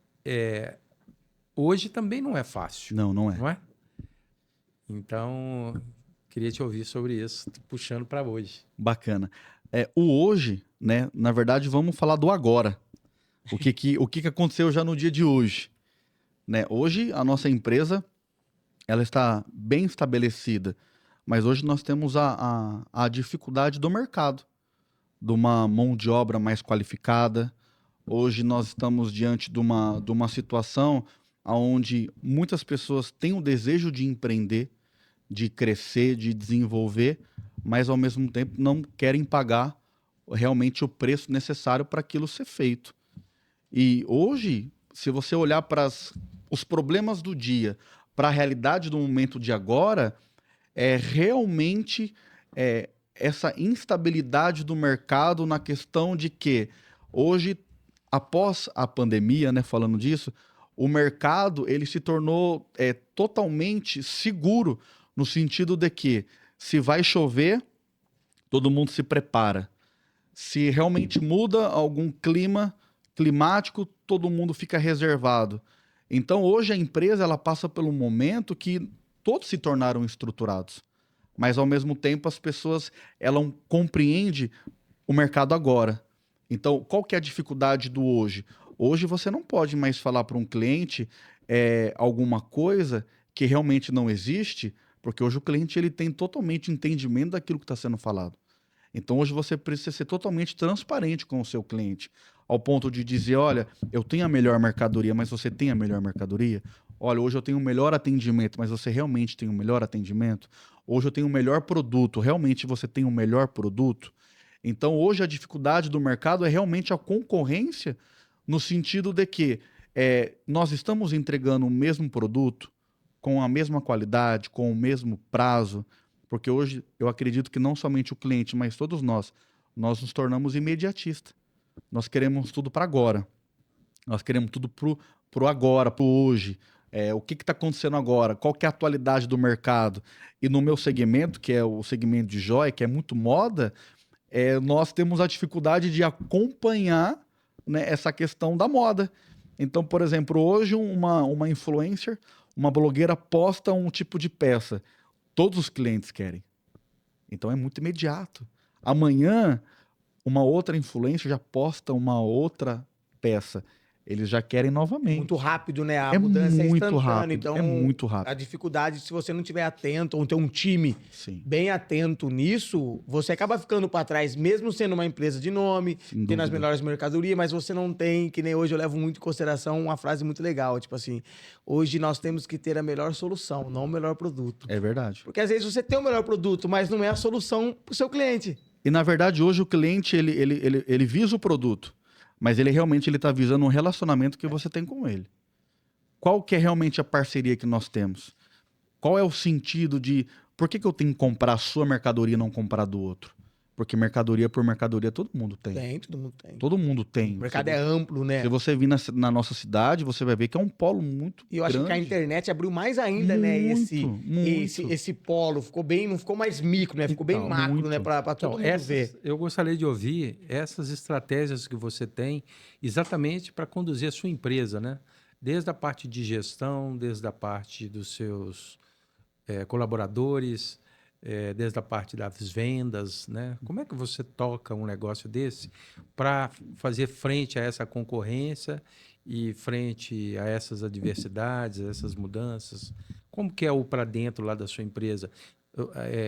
[SPEAKER 2] hoje também não é fácil.
[SPEAKER 3] Não é.
[SPEAKER 2] Não é? Então, queria te ouvir sobre isso, puxando para hoje.
[SPEAKER 3] Bacana. O hoje, né? Na verdade, vamos falar do agora. O que aconteceu já no dia de hoje, né? Hoje, a nossa empresa, ela está bem estabelecida, mas hoje nós temos a dificuldade do mercado, de uma mão de obra mais qualificada. Hoje nós estamos diante de uma situação onde muitas pessoas têm o desejo de empreender, de crescer, de desenvolver, mas ao mesmo tempo não querem pagar realmente o preço necessário para aquilo ser feito. E hoje, se você olhar para os problemas do dia, para a realidade do momento de agora, é realmente essa instabilidade do mercado na questão de que hoje, após a pandemia, né, falando disso, o mercado ele se tornou totalmente seguro no sentido de que se vai chover, todo mundo se prepara. Se realmente muda algum climático, todo mundo fica reservado. Então, hoje a empresa ela passa por um momento que todos se tornaram estruturados, mas ao mesmo tempo as pessoas ela compreendem o mercado agora. Então, qual que é a dificuldade do hoje? Hoje você não pode mais falar para um cliente alguma coisa que realmente não existe, porque hoje o cliente ele tem totalmente entendimento daquilo que está sendo falado. Então hoje você precisa ser totalmente transparente com o seu cliente, ao ponto de dizer, olha, eu tenho a melhor mercadoria, mas você tem a melhor mercadoria? Olha, hoje eu tenho o melhor atendimento, mas você realmente tem o melhor atendimento? Hoje eu tenho o melhor produto, realmente você tem o melhor produto? Então hoje a dificuldade do mercado é realmente a concorrência, no sentido de que nós estamos entregando o mesmo produto, com a mesma qualidade, com o mesmo prazo, porque hoje eu acredito que não somente o cliente, mas todos nós nos tornamos imediatistas. Nós queremos tudo para agora. Nós queremos tudo pro agora, pro hoje. O que está acontecendo agora? Qual que é a atualidade do mercado? E no meu segmento, que é o segmento de joia, que é muito moda, nós temos a dificuldade de acompanhar, né, essa questão da moda. Então, por exemplo, hoje uma influencer, uma blogueira posta um tipo de peça. Todos os clientes querem. Então é muito imediato. Amanhã, uma outra influencer já posta uma outra peça. Eles já querem novamente.
[SPEAKER 1] Muito rápido, né? A
[SPEAKER 3] É
[SPEAKER 1] mudança é
[SPEAKER 3] muito
[SPEAKER 1] instantânea.
[SPEAKER 3] rápido.
[SPEAKER 1] Então,
[SPEAKER 3] É muito
[SPEAKER 1] a
[SPEAKER 3] rápido.
[SPEAKER 1] dificuldade, se você não tiver atento, ou ter um time
[SPEAKER 3] Sim.
[SPEAKER 1] bem atento nisso, você acaba ficando para trás, mesmo sendo uma empresa de nome,
[SPEAKER 3] Sem
[SPEAKER 1] tendo as
[SPEAKER 3] dúvida.
[SPEAKER 1] melhores mercadorias, mas você não tem, que nem hoje eu levo muito em consideração uma frase muito legal, tipo assim, hoje nós temos que ter a melhor solução, não o melhor produto.
[SPEAKER 3] É verdade.
[SPEAKER 1] Porque às vezes você tem o melhor produto, mas não é a solução para o seu cliente.
[SPEAKER 3] E na verdade, hoje o cliente ele visa o produto, mas ele realmente está visando um relacionamento que você tem com ele. Qual que é realmente a parceria que nós temos? Qual é o sentido de por que eu tenho que comprar a sua mercadoria e não comprar do outro? Porque mercadoria por mercadoria todo mundo tem.
[SPEAKER 1] Tem, todo mundo tem.
[SPEAKER 3] Todo mundo tem.
[SPEAKER 1] O mercado é amplo, né?
[SPEAKER 3] Se você vir na nossa cidade, você vai ver que é um polo muito
[SPEAKER 1] E eu acho
[SPEAKER 3] grande.
[SPEAKER 1] que a internet abriu mais ainda, né?
[SPEAKER 3] Muito.
[SPEAKER 1] Esse polo ficou bem, não ficou mais micro, né? Ficou bem
[SPEAKER 2] Então,
[SPEAKER 1] macro,
[SPEAKER 3] muito.
[SPEAKER 1] né? Para todo mundo ver.
[SPEAKER 2] Eu gostaria de ouvir essas estratégias que você tem exatamente para conduzir a sua empresa, né? Desde a parte de gestão, desde a parte dos seus colaboradores, desde a parte das vendas, né? Como é que você toca um negócio desse para fazer frente a essa concorrência e frente a essas adversidades, a essas mudanças? Como que é o para dentro lá da sua empresa?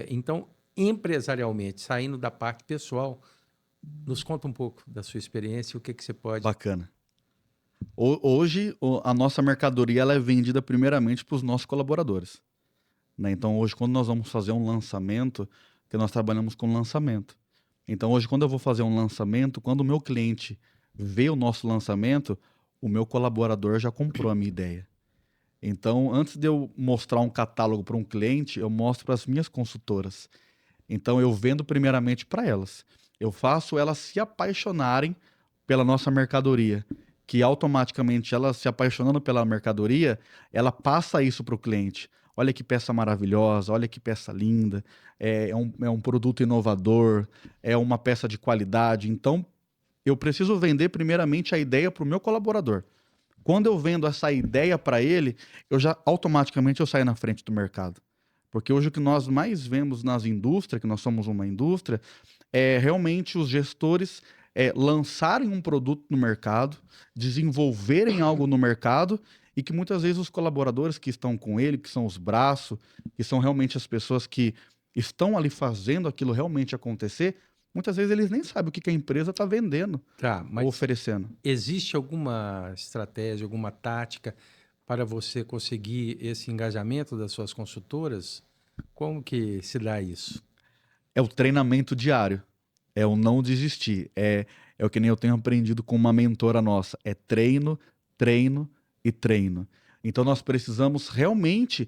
[SPEAKER 2] Então, empresarialmente, saindo da parte pessoal, nos conta um pouco da sua experiência e o que você pode...
[SPEAKER 3] Bacana. Hoje, a nossa mercadoria ela é vendida primeiramente para os nossos colaboradores. Né? Então, hoje, quando nós vamos fazer um lançamento, que nós trabalhamos com lançamento. Então, hoje, quando eu vou fazer um lançamento, quando o meu cliente vê o nosso lançamento, o meu colaborador já comprou a minha ideia. Então, antes de eu mostrar um catálogo para um cliente, eu mostro para as minhas consultoras. Então, eu vendo primeiramente para elas. Eu faço elas se apaixonarem pela nossa mercadoria, que automaticamente ela se apaixonando pela mercadoria, ela passa isso para o cliente. Olha que peça maravilhosa, olha que peça linda, é um produto inovador, é uma peça de qualidade. Então, eu preciso vender primeiramente a ideia para o meu colaborador. Quando eu vendo essa ideia para ele, automaticamente eu saio na frente do mercado. Porque hoje o que nós mais vemos nas indústrias, que nós somos uma indústria, é realmente os gestores lançarem um produto no mercado, desenvolverem algo no mercado e que muitas vezes os colaboradores que estão com ele, que são os braços, que são realmente as pessoas que estão ali fazendo aquilo realmente acontecer, muitas vezes eles nem sabem o que a empresa está vendendo ou oferecendo.
[SPEAKER 2] Existe alguma estratégia, alguma tática para você conseguir esse engajamento das suas consultoras? Como que se dá isso?
[SPEAKER 3] É o treinamento diário, é o não desistir, é É o que nem eu tenho aprendido com uma mentora nossa. É treino, treino e treino. Então nós precisamos realmente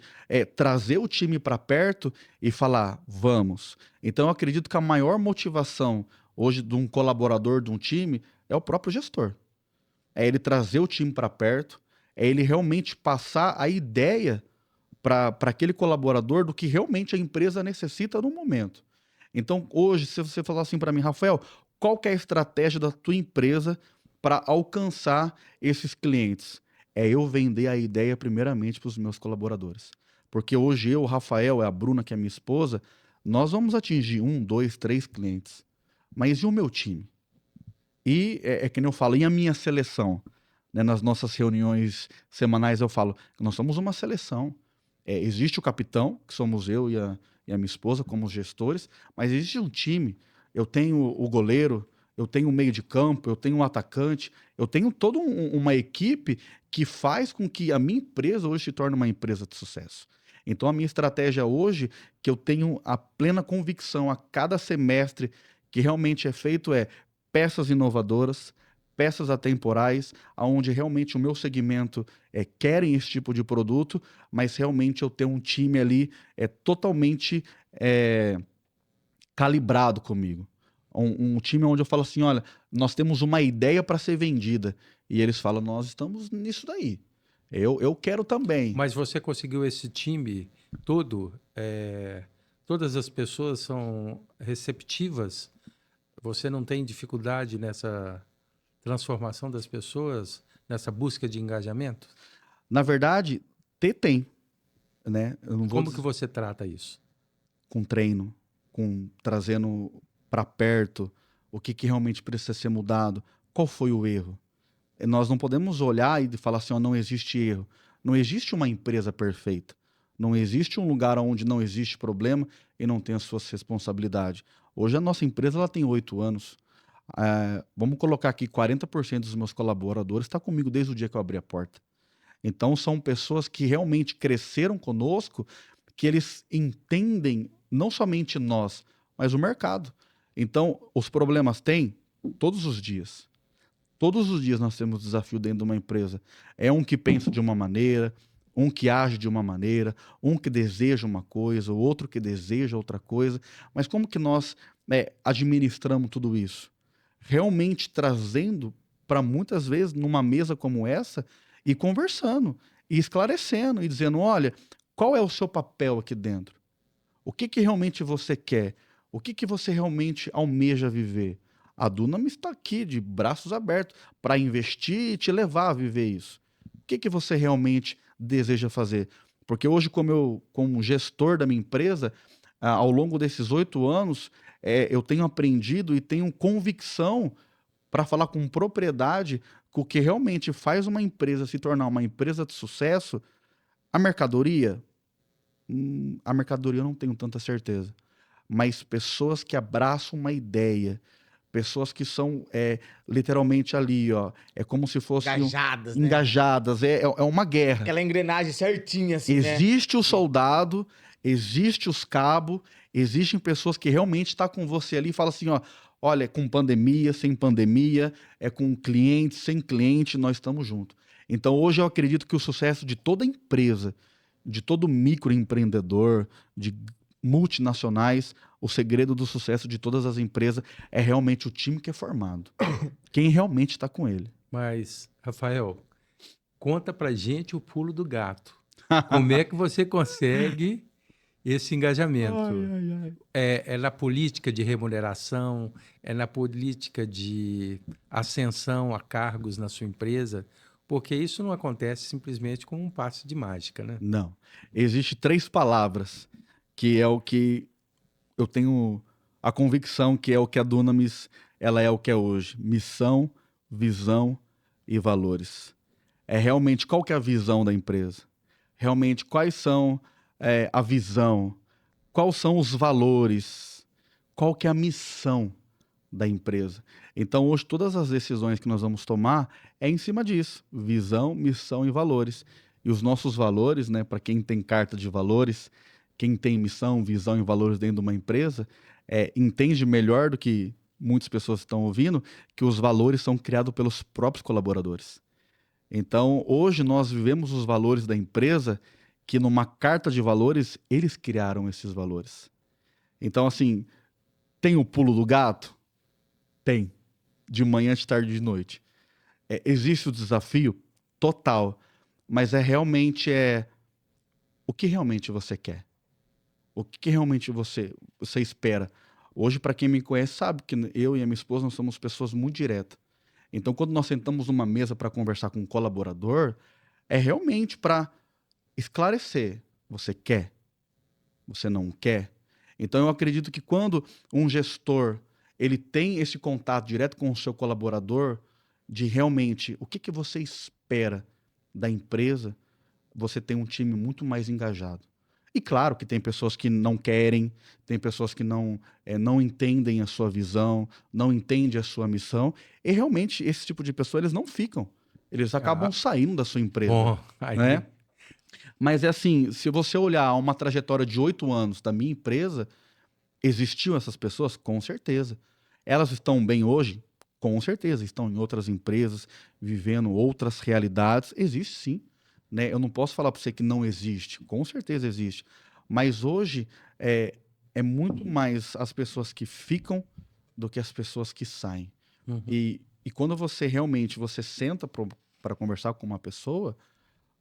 [SPEAKER 3] trazer o time para perto e falar, vamos. Então eu acredito que a maior motivação hoje de um colaborador de um time é o próprio gestor. É ele trazer o time para perto, é ele realmente passar a ideia para aquele colaborador do que realmente a empresa necessita no momento. Então, hoje, se você falar assim para mim, Rafael, qual que é a estratégia da tua empresa para alcançar esses clientes? É eu vender a ideia primeiramente para os meus colaboradores. Porque hoje eu, o Rafael, a Bruna, que é minha esposa, nós vamos atingir 1, 2, 3 clientes. Mas e o meu time? E é que nem eu falo, e a minha seleção? Né, nas nossas reuniões semanais eu falo que nós somos uma seleção. Existe o capitão, que somos eu e a minha esposa como gestores, mas existe um time. Eu tenho o goleiro, eu tenho o meio de campo, eu tenho um atacante, eu tenho toda uma equipe que faz com que a minha empresa hoje se torne uma empresa de sucesso. Então a minha estratégia hoje, que eu tenho a plena convicção a cada semestre que realmente é feito, peças inovadoras, peças atemporais, onde realmente o meu segmento querem esse tipo de produto, mas realmente eu tenho um time ali totalmente calibrado comigo. Um time onde eu falo assim, olha, nós temos uma ideia para ser vendida. E eles falam, nós estamos nisso daí. Eu quero também.
[SPEAKER 2] Mas você conseguiu esse time todo? Todas as pessoas são receptivas? Você não tem dificuldade nessa transformação das pessoas, nessa busca de engajamento?
[SPEAKER 3] Na verdade, tem, né? Eu não vou
[SPEAKER 2] Como que você trata isso?
[SPEAKER 3] Com treino, com trazendo para perto o que realmente precisa ser mudado, qual foi o erro. Nós não podemos olhar e falar assim, não existe erro. Não existe uma empresa perfeita. Não existe um lugar onde não existe problema e não tem as suas responsabilidades. Hoje a nossa empresa ela tem 8 anos. Vamos colocar aqui 40% dos meus colaboradores está comigo desde o dia que eu abri a porta. Então são pessoas que realmente cresceram conosco, que eles entendem não somente nós, mas o mercado. Então os problemas tem todos os dias. Todos os dias nós temos desafio dentro de uma empresa. É um que pensa de uma maneira, um que age de uma maneira, um que deseja uma coisa, o outro que deseja outra coisa. Mas como que nós administramos tudo isso? Realmente trazendo para muitas vezes numa mesa como essa e conversando, e esclarecendo, e dizendo, olha, qual é o seu papel aqui dentro? O que realmente você quer? O que você realmente almeja viver? A Dunamis está aqui de braços abertos para investir e te levar a viver isso. O que você realmente deseja fazer? Porque hoje, como gestor da minha empresa, ao longo desses 8 anos, eu tenho aprendido e tenho convicção para falar com propriedade que o que realmente faz uma empresa se tornar uma empresa de sucesso, a mercadoria eu não tenho tanta certeza. Mas pessoas que abraçam uma ideia, pessoas que são literalmente ali, ó, é como se fossem
[SPEAKER 1] Engajadas, né?
[SPEAKER 3] engajadas, é uma guerra.
[SPEAKER 1] Aquela engrenagem certinha, assim,
[SPEAKER 3] Existe o soldado, existe os cabos, existem pessoas que realmente estão com você ali e falam assim, ó, olha, com pandemia, sem pandemia, com cliente, sem cliente, nós estamos juntos. Então hoje eu acredito que o sucesso de toda empresa, de todo microempreendedor, de multinacionais, o segredo do sucesso de todas as empresas é realmente o time que é formado. Quem realmente está com ele.
[SPEAKER 2] Mas, Rafael, conta pra gente o pulo do gato. Como é que você consegue esse engajamento? É na política de remuneração? É na política de ascensão a cargos na sua empresa? Porque isso não acontece simplesmente com um passe de mágica, né?
[SPEAKER 3] Não. Existem 3 palavras que é o que eu tenho a convicção que é o que a Dunamis ela é o que é hoje. Missão, visão e valores. É realmente qual que é a visão da empresa? Realmente quais são a visão? Quais são os valores? Qual que é a missão da empresa? Então hoje todas as decisões que nós vamos tomar é em cima disso. Visão, missão e valores. E os nossos valores, né, para quem tem carta de valores, quem tem missão, visão e valores dentro de uma empresa, entende melhor do que muitas pessoas estão ouvindo, que os valores são criados pelos próprios colaboradores. Então, hoje nós vivemos os valores da empresa que numa carta de valores, eles criaram esses valores. Então, assim, tem o pulo do gato? Tem. De manhã, de tarde e de noite. Existe o desafio? Total. Mas realmente o que realmente você quer? O que realmente você espera? Hoje, para quem me conhece, sabe que eu e a minha esposa nós somos pessoas muito diretas. Então, quando nós sentamos numa mesa para conversar com um colaborador, é realmente para esclarecer. Você quer? Você não quer? Então, eu acredito que quando um gestor ele tem esse contato direto com o seu colaborador, de realmente o que você espera da empresa, você tem um time muito mais engajado. E claro que tem pessoas que não querem, tem pessoas que não entendem a sua visão, não entendem a sua missão, e realmente esse tipo de pessoa eles não ficam. Eles acabam saindo da sua empresa.
[SPEAKER 2] Bom, aí...
[SPEAKER 3] Né? Mas é assim, se você olhar uma trajetória de 8 anos da minha empresa, existiam essas pessoas? Com certeza. Elas estão bem hoje? Com certeza. Estão em outras empresas, vivendo outras realidades? Existe sim. Né? Eu não posso falar para você que não existe. Com certeza existe. Mas hoje é muito mais as pessoas que ficam do que as pessoas que saem.
[SPEAKER 2] Uhum.
[SPEAKER 3] E quando você realmente senta para conversar com uma pessoa,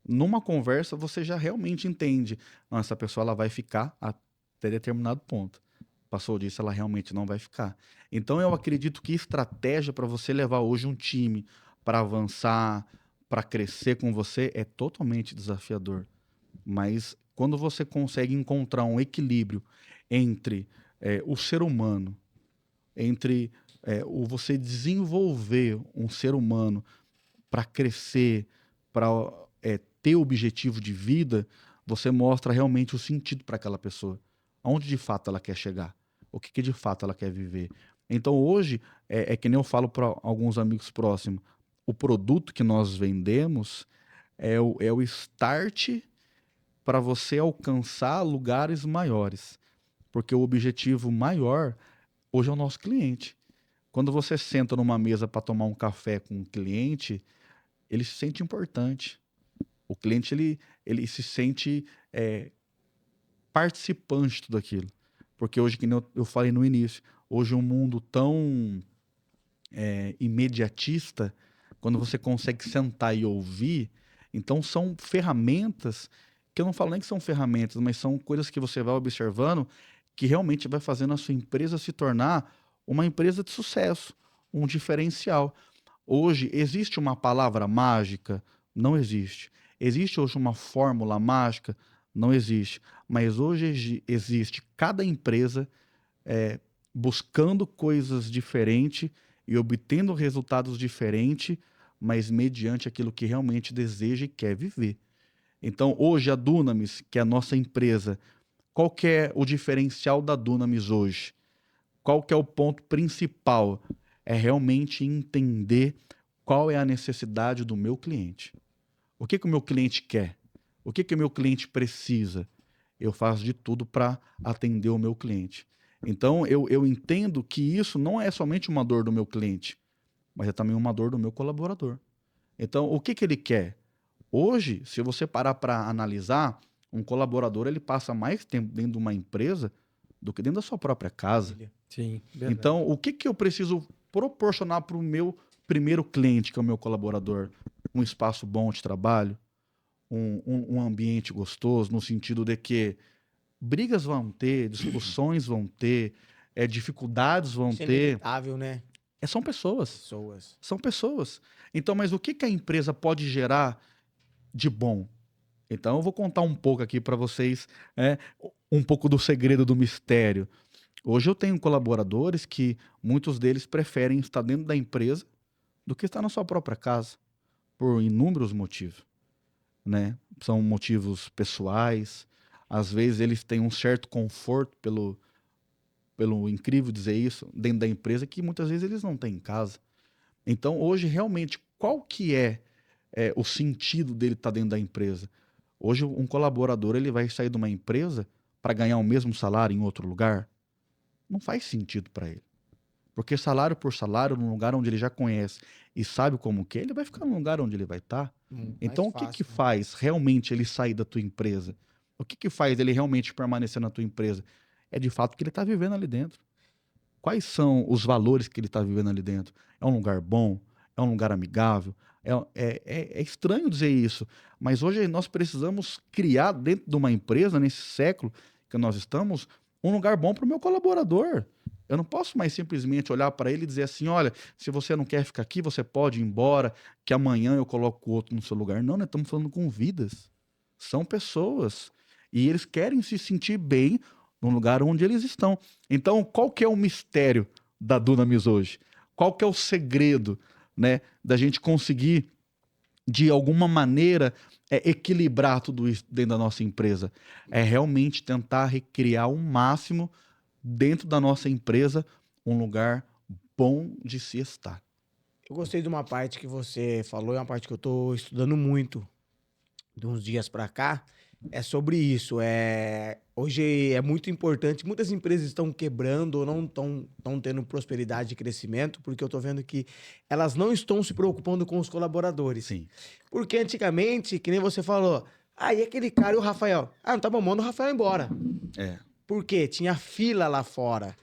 [SPEAKER 3] numa conversa você já realmente entende. Não, essa pessoa ela vai ficar até determinado ponto. Passou disso, ela realmente não vai ficar. Então eu acredito que estratégia para você levar hoje um time para avançar, para crescer com você, é totalmente desafiador. Mas quando você consegue encontrar um equilíbrio entre o ser humano, entre você desenvolver um ser humano para crescer, para ter objetivo de vida, você mostra realmente o sentido para aquela pessoa. Aonde de fato ela quer chegar? O que de fato ela quer viver? Então hoje, que nem eu falo para alguns amigos próximos, o produto que nós vendemos é o start para você alcançar lugares maiores. Porque o objetivo maior hoje é o nosso cliente. Quando você senta numa mesa para tomar um café com um cliente, ele se sente importante. O cliente ele se sente participante de tudo aquilo. Porque hoje, que nem eu falei no início, hoje um mundo tão imediatista, quando você consegue sentar e ouvir, então são ferramentas, que eu não falo nem que são ferramentas, mas são coisas que você vai observando que realmente vai fazendo a sua empresa se tornar uma empresa de sucesso, um diferencial. Hoje, existe uma palavra mágica? Não existe. Existe hoje uma fórmula mágica? Não existe. Mas hoje existe cada empresa buscando coisas diferentes e obtendo resultados diferentes, mas mediante aquilo que realmente deseja e quer viver. Então, hoje, a Dunamis, que é a nossa empresa, qual que é o diferencial da Dunamis hoje? Qual que é o ponto principal? É realmente entender qual é a necessidade do meu cliente. O que o meu cliente quer? O que o meu cliente precisa? Eu faço de tudo para atender o meu cliente. Então, eu entendo que isso não é somente uma dor do meu cliente, mas é também uma dor do meu colaborador. Então, o que ele quer? Hoje, se você parar para analisar, um colaborador ele passa mais tempo dentro de uma empresa do que dentro da sua própria casa.
[SPEAKER 2] Sim, verdade.
[SPEAKER 3] Então, o que eu preciso proporcionar para o meu primeiro cliente, que é o meu colaborador? Um espaço bom de trabalho, um ambiente gostoso, no sentido de que brigas vão ter, discussões vão ter, dificuldades vão
[SPEAKER 1] Isso é
[SPEAKER 3] ter.
[SPEAKER 1] inevitável, né?
[SPEAKER 3] São pessoas.
[SPEAKER 1] Pessoas.
[SPEAKER 3] São pessoas. Então, mas o que a empresa pode gerar de bom? Então, eu vou contar um pouco aqui para vocês, um pouco do segredo do mistério. Hoje eu tenho colaboradores que muitos deles preferem estar dentro da empresa do que estar na sua própria casa, por inúmeros motivos, né? São motivos pessoais, às vezes eles têm um certo conforto, pelo incrível dizer isso, dentro da empresa, que muitas vezes eles não têm em casa. Então, hoje, realmente, qual que é o sentido dele estar dentro da empresa? Hoje, um colaborador ele vai sair de uma empresa para ganhar o mesmo salário em outro lugar? Não faz sentido para ele. Porque salário por salário, num lugar onde ele já conhece e sabe como que é, ele vai ficar no lugar onde ele vai estar. Então, o que que faz realmente ele sair da tua empresa? O que que faz ele realmente permanecer na tua empresa? É de fato o que ele está vivendo ali dentro. Quais são os valores que ele está vivendo ali dentro? É um lugar bom? É um lugar amigável? É estranho dizer isso, mas hoje nós precisamos criar dentro de uma empresa, nesse século que nós estamos, um lugar bom para o meu colaborador. Eu não posso mais simplesmente olhar para ele e dizer assim, olha, se você não quer ficar aqui, você pode ir embora, que amanhã eu coloco o outro no seu lugar. Não, nós estamos falando com vidas. São pessoas. E eles querem se sentir bem no lugar onde eles estão. Então, qual que é o mistério da Dunamis hoje? Qual que é o segredo, né, da gente conseguir, de alguma maneira, equilibrar tudo isso dentro da nossa empresa? É realmente tentar recriar o máximo dentro da nossa empresa um lugar bom de se estar.
[SPEAKER 1] Eu gostei de uma parte que você falou, é uma parte que eu tô estudando muito de uns dias pra cá, é sobre isso. Hoje é muito importante, muitas empresas estão quebrando ou não estão tendo prosperidade e crescimento, porque eu tô vendo que elas não estão se preocupando com os colaboradores.
[SPEAKER 3] Sim.
[SPEAKER 1] Porque antigamente, que nem você falou, e aquele cara e o Rafael? Não tá bom, manda o Rafael embora. Por quê? Tinha fila lá fora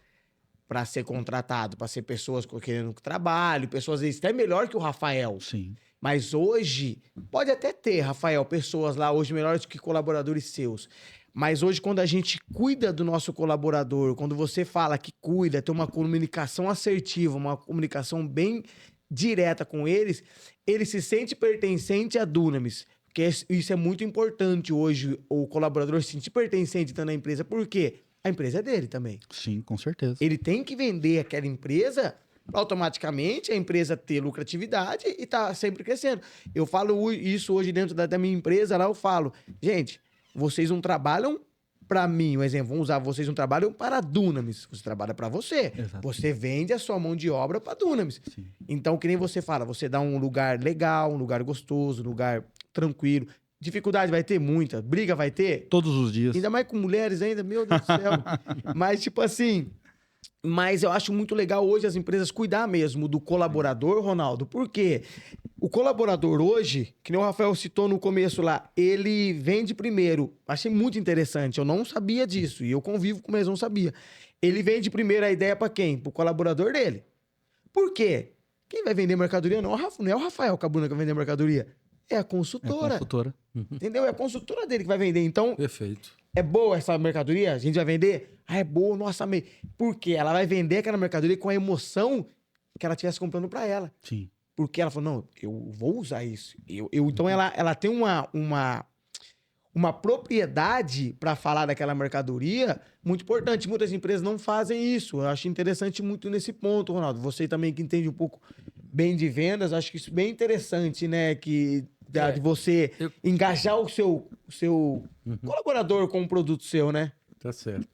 [SPEAKER 1] para ser contratado, para ser pessoas querendo trabalho, pessoas às vezes até melhor que o Rafael.
[SPEAKER 3] Sim.
[SPEAKER 1] Mas hoje, pode até ter, Rafael, pessoas lá hoje melhores do que colaboradores seus. Mas hoje, quando a gente cuida do nosso colaborador, quando você fala que cuida, tem uma comunicação assertiva, uma comunicação bem direta com eles, ele se sente pertencente à Dunamis. Porque isso é muito importante hoje, o colaborador se sentir pertencente dentro da empresa. Por quê? A empresa é dele também.
[SPEAKER 3] Sim, com certeza.
[SPEAKER 1] Ele tem que vender aquela empresa, automaticamente a empresa ter lucratividade e tá sempre crescendo. Eu falo isso hoje dentro da minha empresa, lá eu falo, gente, vocês não trabalham para mim, um exemplo, vamos usar, vocês não trabalham para a Dunamis, você trabalha para você.
[SPEAKER 3] Exato.
[SPEAKER 1] Você vende a sua mão de obra para a Dunamis.
[SPEAKER 3] Sim.
[SPEAKER 1] Então, que nem você fala, você dá um lugar legal, um lugar gostoso, um lugar tranquilo. Dificuldade vai ter muita, briga vai ter.
[SPEAKER 3] Todos os dias.
[SPEAKER 1] Ainda mais com mulheres ainda, meu Deus do céu. Mas, tipo assim... Mas eu acho muito legal hoje as empresas cuidar mesmo do colaborador, Ronaldo. Por quê? O colaborador hoje, que nem o Rafael citou no começo lá, ele vende primeiro. Achei muito interessante. Eu não sabia disso. E eu convivo com eles, não sabia. Ele vende primeiro a ideia para quem? Pro colaborador dele. Por quê? Quem vai vender mercadoria não é o Rafael Cabuna que vai vender mercadoria. É a consultora.
[SPEAKER 3] É a consultora.
[SPEAKER 1] Entendeu? É a consultora dele que vai vender. Então,
[SPEAKER 2] Perfeito.
[SPEAKER 1] é boa essa mercadoria? A gente vai vender? É boa, nossa, amei. Por quê? Ela vai vender aquela mercadoria com a emoção que ela estivesse comprando para ela.
[SPEAKER 3] Sim.
[SPEAKER 1] Porque ela falou, não, eu vou usar isso. Então, ela tem uma propriedade para falar daquela mercadoria muito importante. Muitas empresas não fazem isso. Eu acho interessante muito nesse ponto, Ronaldo. Você também que entende um pouco bem de vendas, acho que isso é bem interessante, né? De você engajar o seu colaborador com um produto seu, né?
[SPEAKER 2] Tá certo.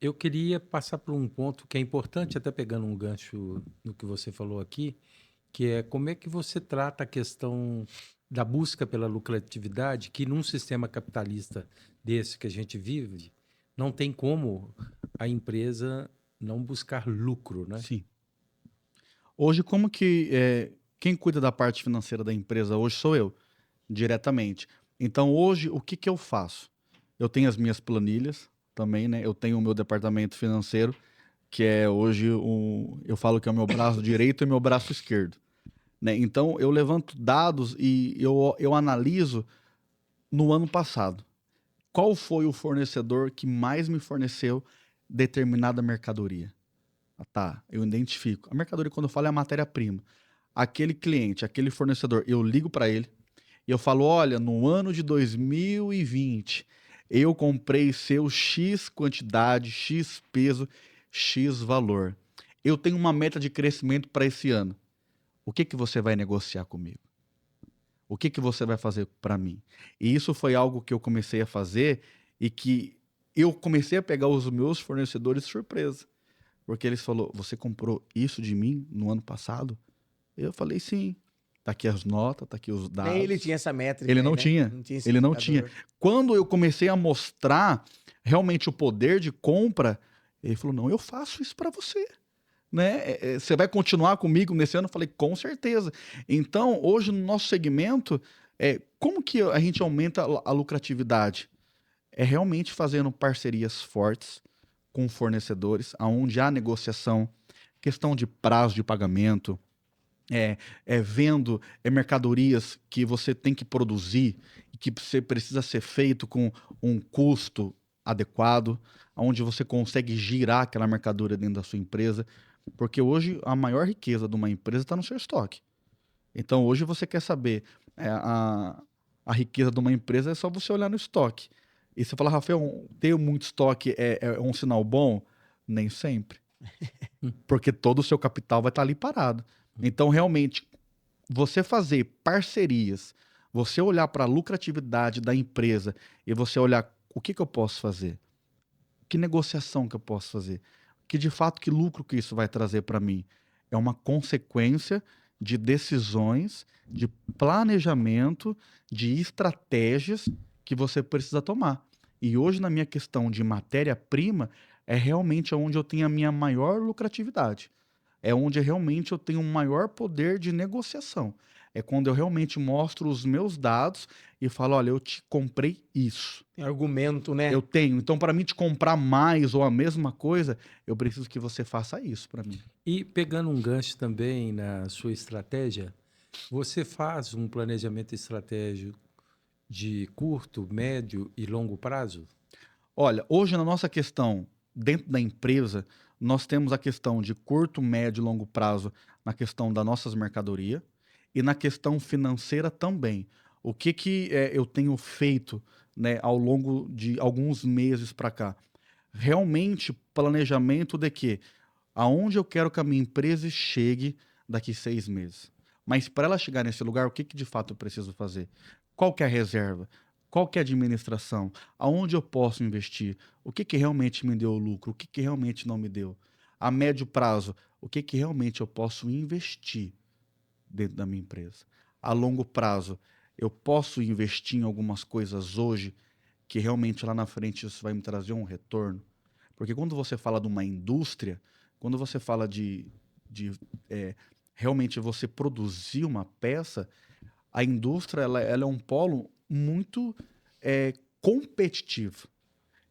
[SPEAKER 2] Eu queria passar por um ponto que é importante, até pegando um gancho no que você falou aqui, que é como é que você trata a questão da busca pela lucratividade, que num sistema capitalista desse que a gente vive, não tem como a empresa não buscar lucro, né?
[SPEAKER 3] Sim. Hoje, como que... quem cuida da parte financeira da empresa hoje sou eu, diretamente. Então, hoje, o que eu faço? Eu tenho as minhas planilhas também, né? Eu tenho o meu departamento financeiro, que é hoje, eu falo que é o meu braço direito e meu braço esquerdo. Né? Então, eu levanto dados e eu analiso no ano passado. Qual foi o fornecedor que mais me forneceu determinada mercadoria? Tá, eu identifico. A mercadoria, quando eu falo, é a matéria-prima. Aquele cliente, aquele fornecedor, eu ligo para ele e eu falo, olha, no ano de 2020, eu comprei seu X quantidade, X peso, X valor. Eu tenho uma meta de crescimento para esse ano. O que você vai negociar comigo? O que você vai fazer para mim? E isso foi algo que eu comecei a fazer e que eu comecei a pegar os meus fornecedores de surpresa. Porque eles falaram, você comprou isso de mim no ano passado? Eu falei, sim. Tá aqui as notas, tá aqui os dados.
[SPEAKER 1] Nem ele tinha essa métrica.
[SPEAKER 3] Ele não tinha. Ele não tinha. Quando eu comecei a mostrar realmente o poder de compra, ele falou, não, eu faço isso para você. né? Você vai continuar comigo nesse ano? Eu falei, com certeza. Então, hoje, no nosso segmento, como que a gente aumenta a lucratividade? É realmente fazendo parcerias fortes com fornecedores, aonde há negociação, questão de prazo de pagamento, vendo mercadorias que você tem que produzir e que você precisa ser feito com um custo adequado, onde você consegue girar aquela mercadoria dentro da sua empresa, porque hoje a maior riqueza de uma empresa está no seu estoque. Então hoje você quer saber a riqueza de uma empresa é só você olhar no estoque. E você fala, Rafael, ter muito estoque é um sinal bom? Nem sempre. Porque todo o seu capital vai estar ali parado. Então, realmente, você fazer parcerias, você olhar para a lucratividade da empresa e você olhar o que eu posso fazer, que negociação que eu posso fazer, que de fato, que lucro que isso vai trazer para mim. É uma consequência de decisões, de planejamento, de estratégias que você precisa tomar. E hoje, na minha questão de matéria-prima, é realmente onde eu tenho a minha maior lucratividade. É onde realmente eu tenho um maior poder de negociação. É quando eu realmente mostro os meus dados e falo, olha, eu te comprei isso.
[SPEAKER 1] Tem argumento, né?
[SPEAKER 3] Eu tenho. Então, para mim te comprar mais ou a mesma coisa, eu preciso que você faça isso para mim.
[SPEAKER 2] E pegando um gancho também na sua estratégia, você faz um planejamento estratégico de curto, médio e longo prazo?
[SPEAKER 3] Olha, hoje na nossa questão, dentro da empresa, nós temos a questão de curto, médio e longo prazo na questão das nossas mercadorias e na questão financeira também. O que eu tenho feito, né, ao longo de alguns meses para cá? Realmente planejamento de que aonde eu quero que a minha empresa chegue daqui 6 meses. Mas para ela chegar nesse lugar, o que de fato eu preciso fazer? Qual que é a reserva? Qual que é a administração? Aonde eu posso investir? O que realmente me deu lucro? O que realmente não me deu? A médio prazo, o que realmente eu posso investir dentro da minha empresa? A longo prazo, eu posso investir em algumas coisas hoje que realmente lá na frente isso vai me trazer um retorno? Porque quando você fala de uma indústria, quando você fala de realmente você produzir uma peça, a indústria ela é um polo muito competitivo.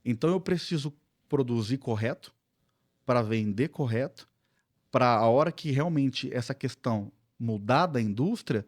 [SPEAKER 3] Então eu preciso produzir correto, para vender correto, para a hora que realmente essa questão mudar da indústria,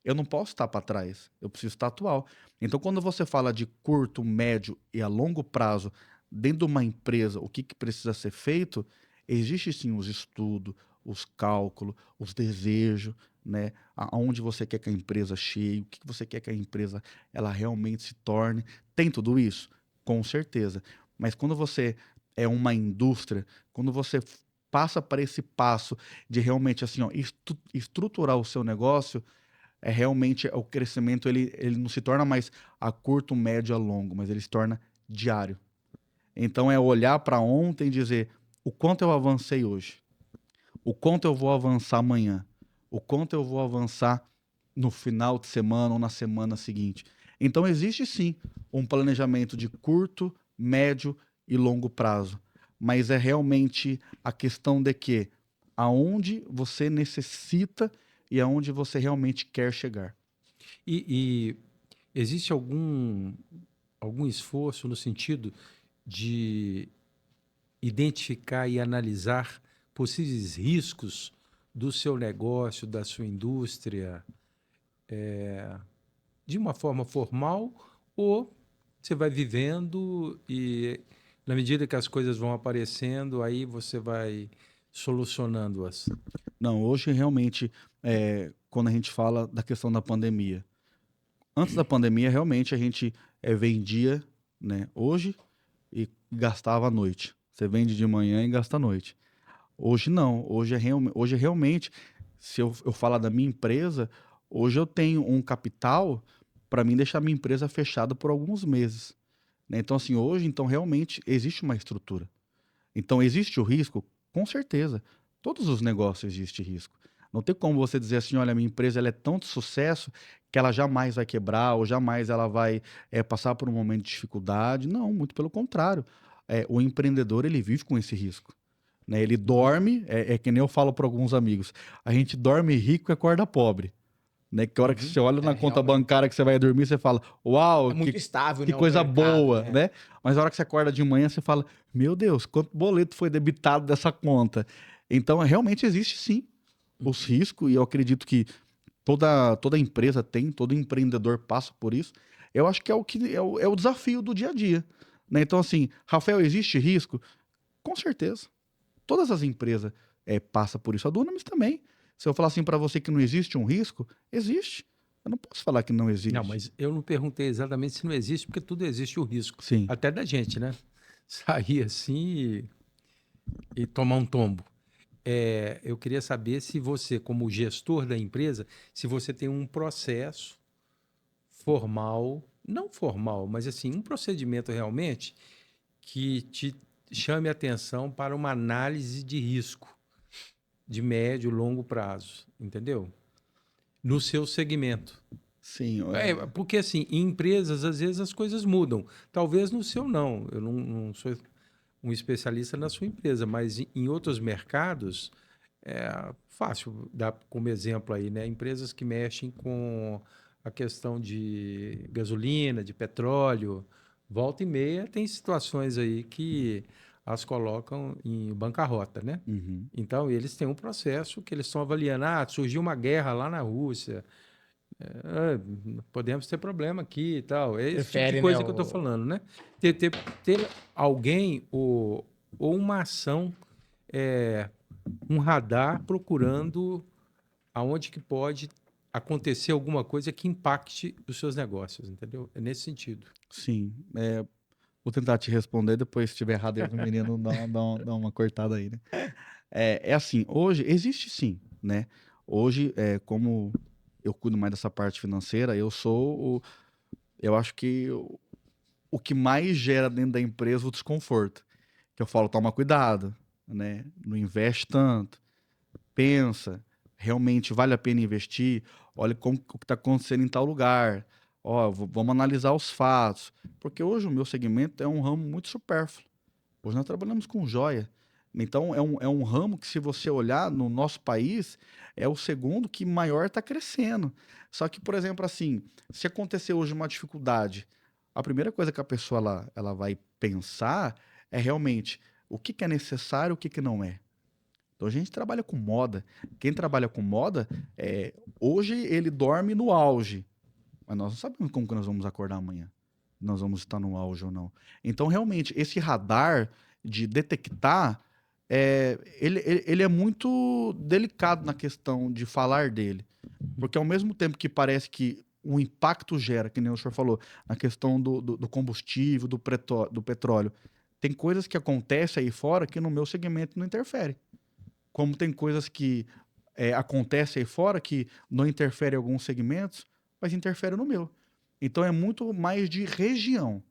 [SPEAKER 3] eu não posso estar para trás, eu preciso estar atual. Então, quando você fala de curto, médio e a longo prazo, dentro de uma empresa, o que precisa ser feito, existe sim os estudos, os cálculos, os desejos, né? Aonde você quer que a empresa chegue, o que você quer que a empresa ela realmente se torne. Tem tudo isso? Com certeza. Mas quando você é uma indústria, quando você passa para esse passo de realmente assim, ó, estruturar o seu negócio, realmente o crescimento ele não se torna mais a curto, médio, a longo, mas ele se torna diário. Então é olhar para ontem e dizer o quanto eu avancei hoje, o quanto eu vou avançar amanhã, o quanto eu vou avançar no final de semana ou na semana seguinte. Então existe sim um planejamento de curto, médio e longo prazo, mas é realmente a questão de que aonde você necessita e aonde você realmente quer chegar.
[SPEAKER 2] E existe algum esforço no sentido de identificar e analisar possíveis riscos do seu negócio, da sua indústria, de uma forma formal, ou você vai vivendo e, na medida que as coisas vão aparecendo, aí você vai solucionando-as?
[SPEAKER 3] Não, hoje realmente, quando a gente fala da questão da pandemia, antes da pandemia, realmente a gente vendia, né, hoje e gastava à noite. Você vende de manhã e gasta à noite. Hoje não, hoje realmente, se eu falar da minha empresa, hoje eu tenho um capital para mim deixar minha empresa fechada por alguns meses, né? Então assim, hoje então realmente existe uma estrutura. Então existe o risco? Com certeza. Todos os negócios existe risco. Não tem como você dizer assim, olha, minha empresa ela é tão de sucesso que ela jamais vai quebrar ou jamais ela vai passar por um momento de dificuldade. Não, muito pelo contrário. O empreendedor ele vive com esse risco. né? Ele dorme, é que nem eu falo para alguns amigos, a gente dorme rico e acorda pobre. Né? Que a hora que você olha na conta
[SPEAKER 1] realmente.
[SPEAKER 3] bancária que você vai dormir, você fala, uau,
[SPEAKER 1] É muito estável,
[SPEAKER 3] que
[SPEAKER 1] né? O
[SPEAKER 3] coisa
[SPEAKER 1] mercado,
[SPEAKER 3] boa,
[SPEAKER 1] né?
[SPEAKER 3] né? Mas a hora que você acorda de manhã, você fala, meu Deus, quanto boleto foi debitado dessa conta? Então, realmente existe sim os riscos, e eu acredito que toda empresa tem, todo empreendedor passa por isso. Eu acho que é o desafio do dia a dia. Né? Então, assim, Rafael, existe risco? Com certeza. Todas as empresas passam por isso. A Dunamis também. Se eu falar assim para você que não existe um risco, existe. Eu não posso falar que não existe.
[SPEAKER 2] Não, mas eu não perguntei exatamente se não existe, porque tudo existe o risco.
[SPEAKER 3] Sim.
[SPEAKER 2] Até da gente, né? Sair assim e tomar um tombo. Eu queria saber se você, como gestor da empresa, se você tem um processo formal, não formal, mas assim, um procedimento realmente que te chame a atenção para uma análise de risco de médio e longo prazo, entendeu? No seu segmento.
[SPEAKER 3] Sim.
[SPEAKER 2] Porque assim, em empresas, às vezes as coisas mudam. Talvez no seu não. Eu não sou um especialista na sua empresa, mas em outros mercados, é fácil dar como exemplo aí, né? Empresas que mexem com a questão de gasolina, de petróleo, volta e meia tem situações aí que as colocam em bancarrota, né?
[SPEAKER 3] Uhum.
[SPEAKER 2] Então, eles têm um processo que eles estão avaliando. Surgiu uma guerra lá na Rússia. Podemos ter problema aqui e tal. É esse tipo de
[SPEAKER 1] Prefere, né?
[SPEAKER 2] coisa que eu estou falando, né? Ter alguém ou uma ação, um radar procurando aonde que pode acontecer alguma coisa que impacte os seus negócios, entendeu? É nesse sentido.
[SPEAKER 3] Sim. Vou tentar te responder, depois se estiver errado aí no menino, dá uma cortada aí, né? É assim, hoje existe sim, né? Hoje, como eu cuido mais dessa parte financeira, eu acho que o que mais gera dentro da empresa é o desconforto. Que eu falo, toma cuidado, né? Não investe tanto, pensa, realmente vale a pena investir, olha o que está acontecendo em tal lugar, ó, vamos analisar os fatos, porque hoje o meu segmento é um ramo muito supérfluo. Hoje nós trabalhamos com joia. Então, é um ramo que, se você olhar no nosso país, é o segundo que maior está crescendo. Só que, por exemplo, assim, se acontecer hoje uma dificuldade, a primeira coisa que a pessoa ela vai pensar é realmente o que é necessário e o que não é. Então, a gente trabalha com moda. Quem trabalha com moda, hoje ele dorme no auge, mas nós não sabemos como que nós vamos acordar amanhã. Nós vamos estar no auge ou não. Então, realmente, esse radar de detectar, ele é muito delicado na questão de falar dele. Porque ao mesmo tempo que parece que o impacto gera, que nem o senhor falou, na questão do combustível, do petróleo, tem coisas que acontecem aí fora que no meu segmento não interfere. Como tem coisas que acontecem aí fora que não interferem em alguns segmentos, mas interfere no meu. Então é muito mais de região.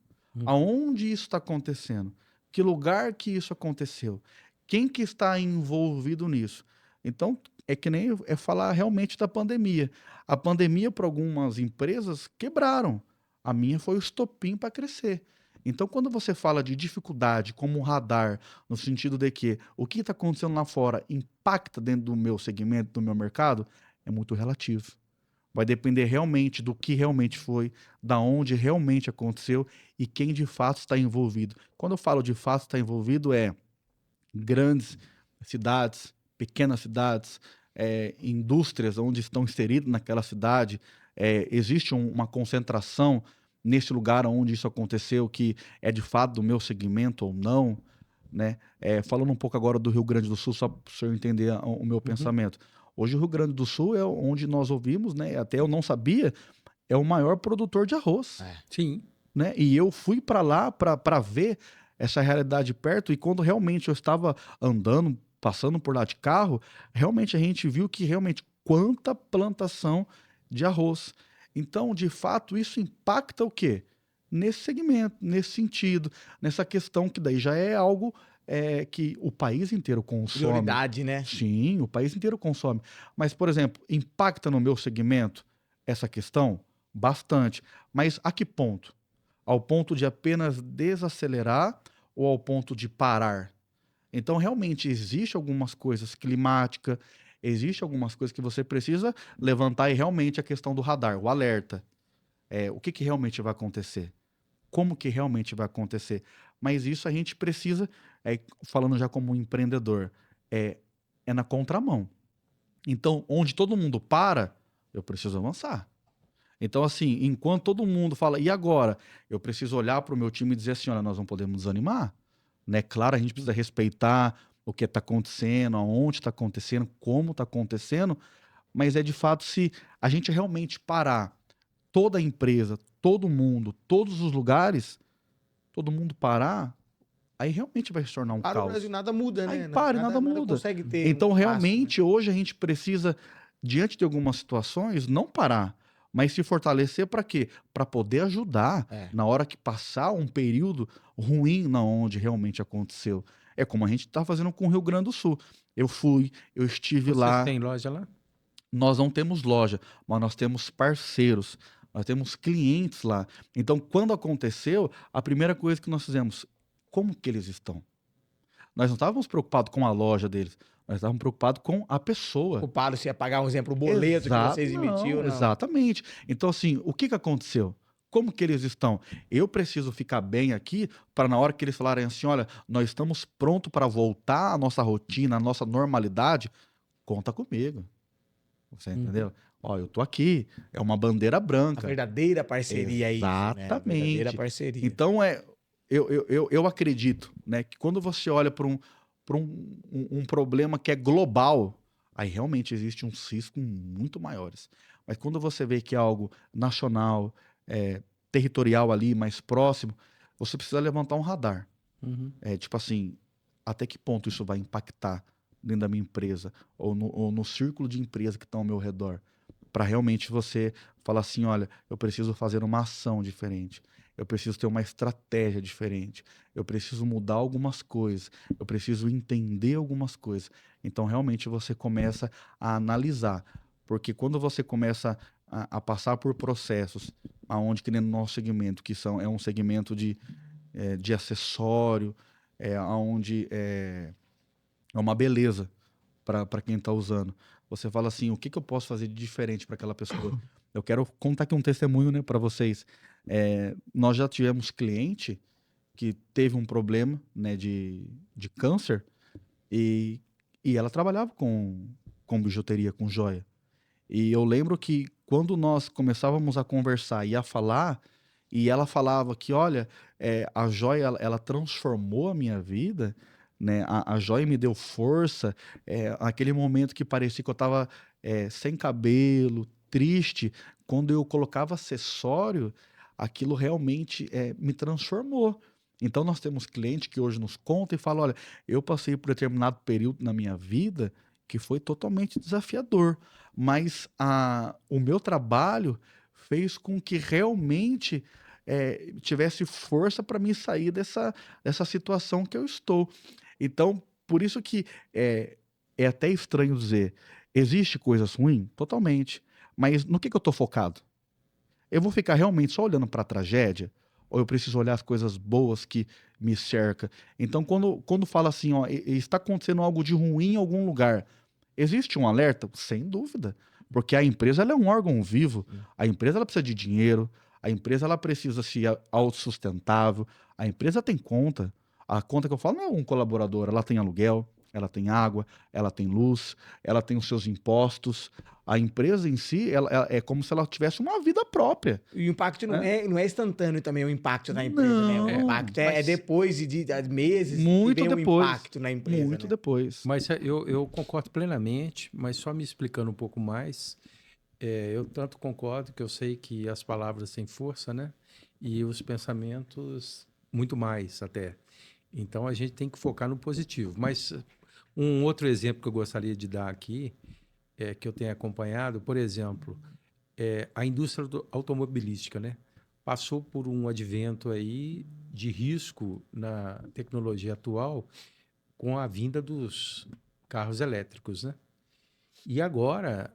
[SPEAKER 3] Aonde isso está acontecendo? Que lugar que isso aconteceu? Quem que está envolvido nisso? Então é que nem falar realmente da pandemia. A pandemia para algumas empresas quebraram. A minha foi o estopim para crescer. Então, quando você fala de dificuldade como um radar, no sentido de que o que está acontecendo lá fora impacta dentro do meu segmento, do meu mercado, é muito relativo. Vai depender realmente do que realmente foi, da onde realmente aconteceu e quem de fato está envolvido. Quando eu falo de fato está envolvido, grandes cidades, pequenas cidades, indústrias onde estão inseridas naquela cidade, existe uma concentração nesse lugar onde isso aconteceu, que é de fato do meu segmento ou não, né? Falando um pouco agora do Rio Grande do Sul, só para o senhor entender o meu pensamento. Hoje o Rio Grande do Sul é onde nós ouvimos, né? Até eu não sabia, é o maior produtor de arroz.
[SPEAKER 2] Sim.
[SPEAKER 3] Né? E eu fui para lá para ver essa realidade perto, e quando realmente eu estava andando, passando por lá de carro, realmente a gente viu que realmente quanta plantação de arroz. Então, de fato, isso impacta o quê? Nesse segmento, nesse sentido, nessa questão que daí já é algo que o país inteiro consome.
[SPEAKER 1] Prioridade, né?
[SPEAKER 3] Sim, o país inteiro consome. Mas, por exemplo, impacta no meu segmento essa questão? Bastante. Mas a que ponto? Ao ponto de apenas desacelerar ou ao ponto de parar? Então, realmente, existe algumas coisas climáticas, existe algumas coisas que você precisa levantar e realmente a questão do radar, o alerta. O que realmente vai acontecer? Como que realmente vai acontecer? Mas isso a gente precisa, falando já como um empreendedor, é na contramão. Então, onde todo mundo para, eu preciso avançar. Então, assim, enquanto todo mundo fala, e agora? Eu preciso olhar para o meu time e dizer assim, olha, nós não podemos desanimar. Né? Claro, a gente precisa respeitar o que está acontecendo, aonde está acontecendo, como está acontecendo, mas de fato, se a gente realmente parar toda a empresa, todo mundo, todos os lugares, todo mundo parar, aí realmente vai se tornar um
[SPEAKER 1] Para o
[SPEAKER 3] caos.
[SPEAKER 1] Brasil, nada muda,
[SPEAKER 3] Aí
[SPEAKER 1] né?
[SPEAKER 3] para e nada
[SPEAKER 1] Nada
[SPEAKER 3] muda.
[SPEAKER 1] consegue ter
[SPEAKER 3] Então,
[SPEAKER 1] um passo, né?
[SPEAKER 3] realmente, hoje a gente precisa, diante de algumas situações, não parar, mas se fortalecer para quê? Para poder ajudar na hora que passar um período ruim na onde realmente aconteceu. É como a gente está fazendo com o Rio Grande do Sul. Eu estive
[SPEAKER 2] Vocês
[SPEAKER 3] lá.
[SPEAKER 2] têm loja lá?
[SPEAKER 3] Nós não temos loja, mas nós temos parceiros, nós temos clientes lá. Então, quando aconteceu, a primeira coisa que nós fizemos, como que eles estão? Nós não estávamos preocupados com a loja deles, nós estávamos preocupados com a pessoa.
[SPEAKER 1] Ocupado se ia pagar, um exemplo, o boleto que vocês emitiu, não.
[SPEAKER 3] Exatamente. Então, assim, o que aconteceu? Como que eles estão? Eu preciso ficar bem aqui para na hora que eles falarem assim, olha, nós estamos prontos para voltar à nossa rotina, à nossa normalidade, conta comigo. Você entendeu? Ó, eu tô aqui, é uma bandeira
[SPEAKER 1] A
[SPEAKER 3] branca.
[SPEAKER 1] verdadeira parceria é isso, né? A verdadeira
[SPEAKER 3] Exatamente.
[SPEAKER 1] parceria.
[SPEAKER 3] Então, eu acredito, né, que quando você olha para um problema que é global, aí realmente existe uns riscos muito maiores. Mas quando você vê que é algo nacional, territorial ali, mais próximo, você precisa levantar um radar. Tipo assim, até que ponto isso vai impactar dentro da minha empresa ou no círculo de empresa que estão ao meu redor, para realmente você falar assim, olha, eu preciso fazer uma ação diferente, eu preciso ter uma estratégia diferente, eu preciso mudar algumas coisas, eu preciso entender algumas coisas. Então realmente você começa a analisar, porque quando você começa a passar por processos, aonde que no nosso segmento, é um segmento de acessório, onde é uma beleza para quem está usando. Você fala assim, o que eu posso fazer de diferente para aquela pessoa? Eu quero contar aqui um testemunho, né, para vocês. Nós já tivemos cliente que teve um problema, né, de câncer e, ela trabalhava com bijuteria, com joia. E eu lembro que quando nós começávamos a conversar e a falar, e ela falava que, olha, a joia, ela transformou a minha vida, né? A joia me deu força, aquele momento que parecia que eu estava sem cabelo, triste, quando eu colocava acessório, aquilo realmente me transformou. Então nós temos cliente que hoje nos conta e fala, olha, eu passei por determinado período na minha vida que foi totalmente desafiador, mas o meu trabalho fez com que realmente tivesse força para me sair dessa situação que eu estou. Então, por isso que é até estranho dizer, existe coisas ruins? Totalmente. Mas no que eu estou focado? Eu vou ficar realmente só olhando para a tragédia? Ou eu preciso olhar as coisas boas que me cercam? Então, quando fala assim, ó, está acontecendo algo de ruim em algum lugar, existe um alerta? Sem dúvida. Porque a empresa ela é um órgão vivo. A empresa ela precisa de dinheiro. A empresa ela precisa ser autossustentável. A empresa tem conta. A conta que eu falo não é um colaborador. Ela tem aluguel, ela tem água, ela tem luz, ela tem os seus impostos. A empresa em si ela é como se ela tivesse uma vida própria.
[SPEAKER 1] E o impacto não
[SPEAKER 3] Né?
[SPEAKER 1] é instantâneo também, o impacto na empresa, né? O
[SPEAKER 3] Não,
[SPEAKER 1] impacto é
[SPEAKER 2] mas-
[SPEAKER 1] depois de meses que
[SPEAKER 3] muito
[SPEAKER 1] vem o
[SPEAKER 3] depois.
[SPEAKER 1] impacto na empresa,
[SPEAKER 3] Muito
[SPEAKER 1] né?
[SPEAKER 3] depois.
[SPEAKER 2] Mas eu concordo plenamente, mas só me explicando um pouco mais, eu tanto concordo que eu sei que as palavras têm força, né? E os pensamentos muito mais até. Então a gente tem que focar no positivo. Mas um outro exemplo que eu gostaria de dar aqui, que eu tenho acompanhado, por exemplo, a indústria automobilística, né? Passou por um advento aí de risco na tecnologia atual com a vinda dos carros elétricos, né? E agora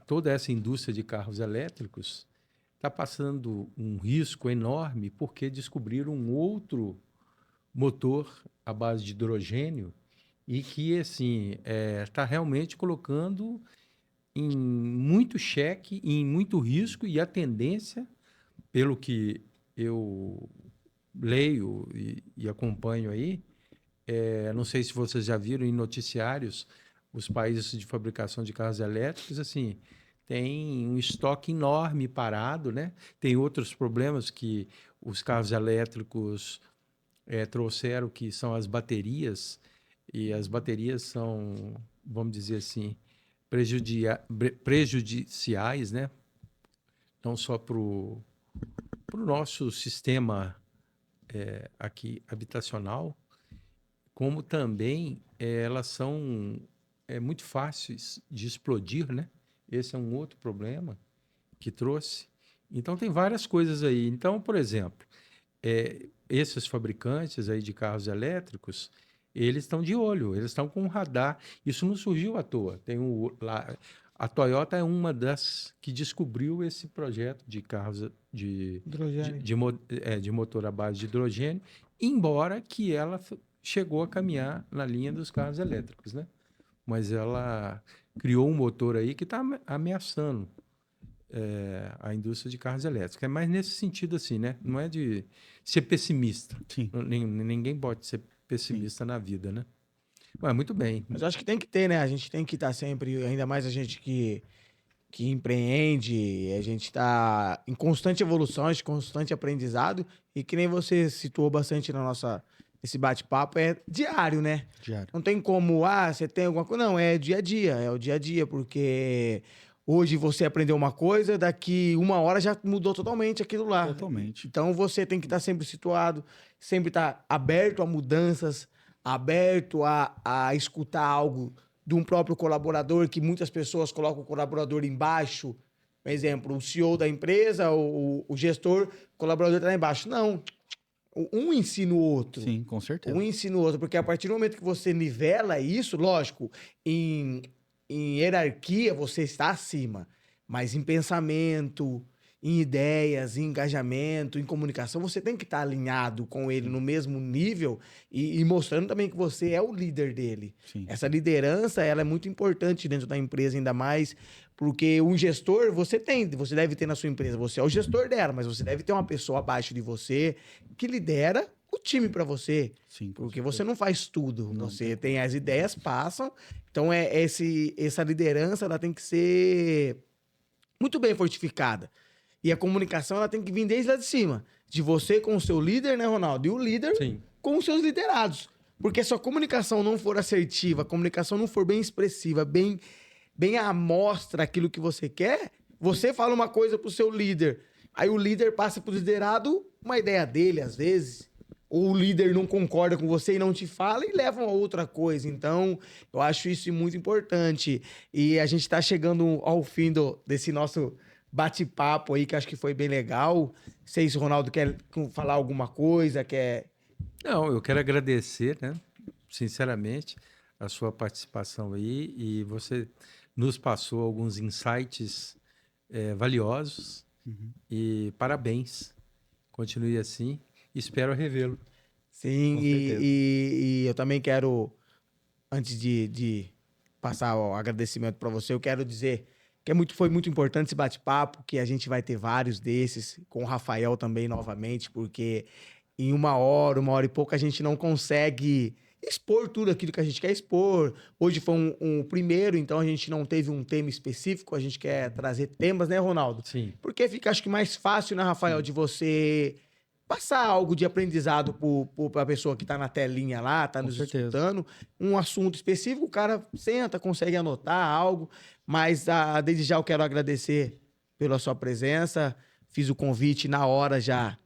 [SPEAKER 2] toda essa indústria de carros elétricos está passando um risco enorme porque descobriram um outro motor à base de hidrogênio e que, assim, está realmente colocando em muito cheque, em muito risco, e a tendência, pelo que eu leio e acompanho aí, não sei se vocês já viram em noticiários, os países de fabricação de carros elétricos, assim, tem um estoque enorme parado, né? Tem outros problemas que os carros elétricos trouxeram, que são as baterias, e as baterias são, vamos dizer assim, prejudiciais, né? Não só para o nosso sistema aqui habitacional, como também elas são muito fáceis de explodir, né? Esse é um outro problema que trouxe. Então, tem várias coisas aí. Então, por exemplo, esses fabricantes aí de carros elétricos, eles estão de olho, eles estão com um radar. Isso não surgiu à toa. A Toyota é uma das que descobriu esse projeto de carros
[SPEAKER 1] Hidrogênio.
[SPEAKER 2] de motor à base de hidrogênio, embora que ela chegou a caminhar na linha dos carros elétricos, né? Mas ela criou um motor aí que está ameaçando a indústria de carros elétricos. É mais nesse sentido assim, né? Não é de ser pessimista.
[SPEAKER 3] Sim.
[SPEAKER 2] Ninguém pode ser pessimista na vida, né? Mas muito bem.
[SPEAKER 1] Mas eu acho que tem que ter, né? A gente tem que estar sempre, ainda mais a gente que empreende, a gente está em constante evolução, em constante aprendizado, e que nem você situou bastante nesse bate-papo, é diário, né?
[SPEAKER 3] Diário.
[SPEAKER 1] Não tem como, você tem alguma coisa. Não, é dia a dia, é o dia a dia, porque hoje você aprendeu uma coisa, daqui uma hora já mudou totalmente aquilo lá.
[SPEAKER 3] Totalmente.
[SPEAKER 1] Então você tem que estar sempre situado, sempre estar aberto a mudanças, aberto a escutar algo de um próprio colaborador, que muitas pessoas colocam o colaborador embaixo. Por exemplo, o CEO da empresa, o gestor, o colaborador está lá embaixo. Não. Um ensina o outro.
[SPEAKER 3] Sim, com certeza.
[SPEAKER 1] Um ensina o outro, porque a partir do momento que você nivela isso, lógico, em hierarquia você está acima, mas em pensamento, em ideias, em engajamento, em comunicação, você tem que estar alinhado com ele no mesmo nível e mostrando também que você é o líder dele.
[SPEAKER 3] Sim.
[SPEAKER 1] Essa liderança, ela é muito importante dentro da empresa, ainda mais porque um gestor você deve ter na sua empresa, você é o gestor dela, mas você deve ter uma pessoa abaixo de você que lidera o time para você.
[SPEAKER 3] Sim,
[SPEAKER 1] Porque você não faz tudo, você tem as ideias, passam. Então, essa liderança ela tem que ser muito bem fortificada. E a comunicação ela tem que vir desde lá de cima. De você com o seu líder, né, Ronaldo? E o líder com os seus liderados. Porque se a comunicação não for assertiva, a comunicação não for bem expressiva, bem à mostra aquilo que você quer, você fala uma coisa pro seu líder. Aí o líder passa pro liderado uma ideia dele, às vezes. Ou o líder não concorda com você e não te fala e leva a outra coisa. Então, eu acho isso muito importante. E a gente está chegando ao fim desse nosso bate-papo aí, que acho que foi bem legal. Não sei se o Ronaldo quer falar alguma coisa, quer...
[SPEAKER 2] Não, eu quero agradecer, né, sinceramente, a sua participação aí, e você nos passou alguns insights valiosos. E parabéns. Continue assim. Espero revê-lo.
[SPEAKER 1] Sim,
[SPEAKER 3] Com certeza.
[SPEAKER 1] e eu também quero, antes de passar o agradecimento para você, eu quero dizer que foi muito importante esse bate-papo, que a gente vai ter vários desses, com o Rafael também novamente, porque em uma hora e pouco, a gente não consegue expor tudo aquilo que a gente quer expor. Hoje foi um primeiro, então a gente não teve um tema específico, a gente quer trazer temas, né, Ronaldo?
[SPEAKER 2] Sim.
[SPEAKER 1] Porque fica, acho que, mais fácil, né, Rafael, de você passar algo de aprendizado para a pessoa que está na telinha lá, está nos escutando, um assunto específico, o cara senta, consegue anotar algo, mas desde já eu quero agradecer pela sua presença, fiz o convite na hora, já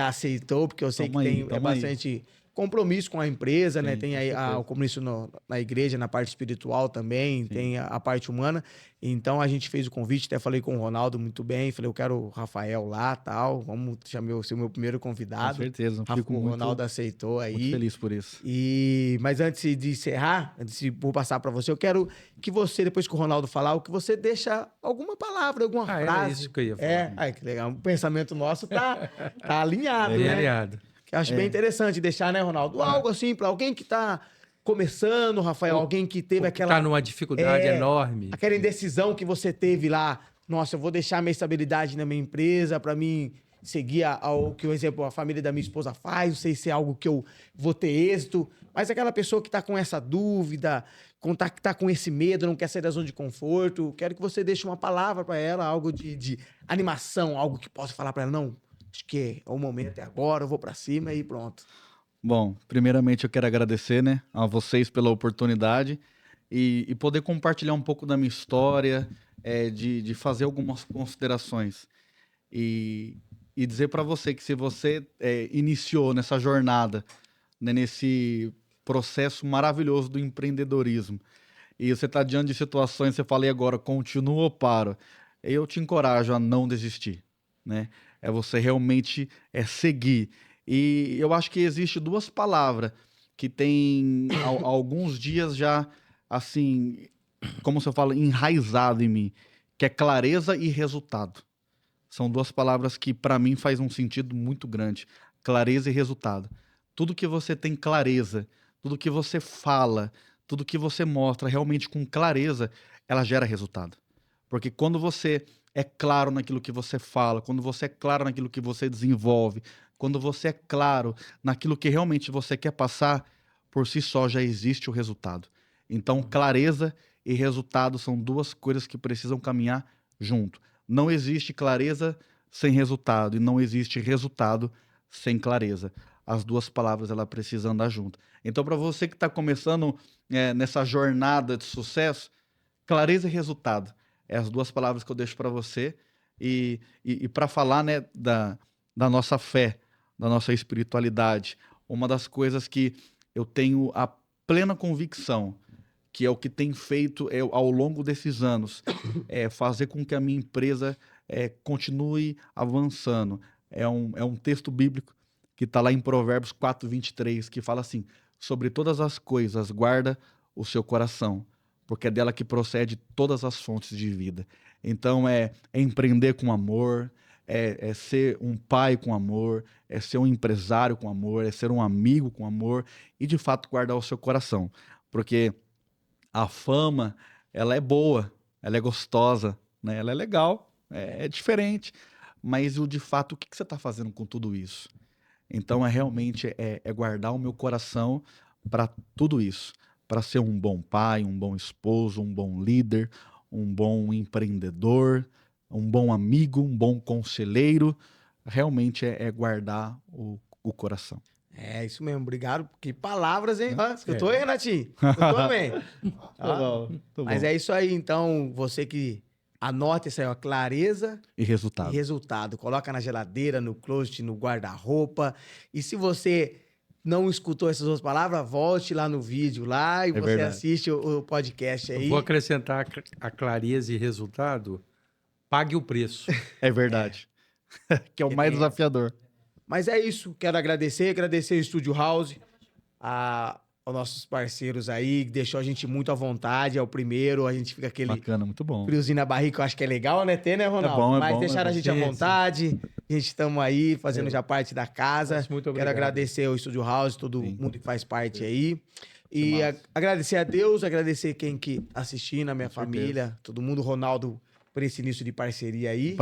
[SPEAKER 1] aceitou, porque eu sei que tem bastante compromisso com a empresa, né? Tem aí o compromisso na igreja, na parte espiritual também, tem a parte humana. Então a gente fez o convite, até falei com o Ronaldo muito bem, falei, eu quero o Rafael lá, tal, vamos ser o meu primeiro convidado.
[SPEAKER 3] Com certeza,
[SPEAKER 1] o Ronaldo aceitou aí.
[SPEAKER 3] Muito feliz por isso.
[SPEAKER 1] Mas antes de encerrar, vou passar para você, eu quero que você, depois que o Ronaldo falar, o que você deixa alguma palavra, alguma frase.
[SPEAKER 2] Era isso que eu ia falar.
[SPEAKER 1] Que legal. O pensamento nosso tá alinhado, né?
[SPEAKER 2] Alinhado.
[SPEAKER 1] Que eu acho bem interessante deixar, né, Ronaldo? Algo assim, para alguém que tá começando, Rafael, alguém que teve aquela...
[SPEAKER 2] Tá numa dificuldade enorme.
[SPEAKER 1] Aquela indecisão que você teve lá. Nossa, eu vou deixar minha estabilidade na minha empresa para mim seguir ao que, por exemplo, a família da minha esposa faz. Não sei se é algo que eu vou ter êxito. Mas aquela pessoa que tá com essa dúvida, que tá com esse medo, não quer sair da zona de conforto, quero que você deixe uma palavra para ela, algo de animação, algo que possa falar para ela. Não, acho que é o momento, é agora, eu vou para cima e pronto.
[SPEAKER 3] Bom, primeiramente eu quero agradecer, né, a vocês pela oportunidade e poder compartilhar um pouco da minha história, de fazer algumas considerações e dizer para você que se você iniciou nessa jornada, né, nesse processo maravilhoso do empreendedorismo e você está diante de situações, você fala, e agora, continuo ou paro? Eu te encorajo a não desistir, né? É você realmente seguir. E eu acho que existe duas palavras que tem alguns dias já, assim, como você fala, enraizado em mim, que é clareza e resultado. São duas palavras que, para mim, faz um sentido muito grande. Clareza e resultado. Tudo que você tem clareza, tudo que você fala, tudo que você mostra realmente com clareza, ela gera resultado. Porque quando você é claro naquilo que você fala, quando você é claro naquilo que você desenvolve, quando você é claro naquilo que realmente você quer passar, por si só já existe o resultado. Então, clareza e resultado são duas coisas que precisam caminhar junto. Não existe clareza sem resultado e não existe resultado sem clareza. As duas palavras ela precisam andar junto. Então, para você que está começando nessa jornada de sucesso, clareza e resultado é as duas palavras que eu deixo para você e para falar, né, da nossa fé, da nossa espiritualidade. Uma das coisas que eu tenho a plena convicção que é o que tem feito ao longo desses anos, fazer com que a minha empresa continue avançando. É um texto bíblico que está lá em Provérbios 4:23, que fala assim, sobre todas as coisas, guarda o seu coração, porque é dela que procede todas as fontes de vida. Então, é empreender com amor, é ser um pai com amor, é ser um empresário com amor, é ser um amigo com amor e, de fato, guardar o seu coração. Porque a fama, ela é boa, ela é gostosa, né? Ela é legal, é diferente. Mas, de fato, o que você está fazendo com tudo isso? Então, realmente guardar o meu coração para tudo isso. Para ser um bom pai, um bom esposo, um bom líder, um bom empreendedor, um bom amigo, um bom conselheiro. Realmente guardar o coração.
[SPEAKER 1] É isso mesmo, obrigado. Que palavras, hein? Ah, escutou aí, Renatinho? Escutou, bem? Mas é isso aí, então, você que anote isso aí, ó, clareza
[SPEAKER 3] e resultado.
[SPEAKER 1] E resultado. Coloca na geladeira, no closet, no guarda-roupa. E se você não escutou essas duas palavras, volte lá no vídeo lá e você
[SPEAKER 3] verdade.
[SPEAKER 1] assiste o podcast aí.
[SPEAKER 2] Eu vou acrescentar a clareza e resultado, pague o preço.
[SPEAKER 3] É verdade. Que é o mais desafiador.
[SPEAKER 1] Mas é isso. Quero agradecer o Estúdio House, aos nossos parceiros aí, que deixou a gente muito à vontade. É o primeiro, a gente fica aquele
[SPEAKER 3] Bacana, muito bom.
[SPEAKER 1] friozinho na barriga, que eu acho que é legal, né? Ter, né, Ronaldo?
[SPEAKER 3] É bom,
[SPEAKER 1] Mas deixaram a gente à vontade. A gente estamos aí, fazendo já parte da casa.
[SPEAKER 2] Muito obrigado.
[SPEAKER 1] Quero agradecer ao Estúdio House, todo mundo que faz parte aí. E agradecer a Deus, agradecer quem que assistindo, a minha família, todo mundo, Ronaldo, por esse início de parceria aí.
[SPEAKER 3] Um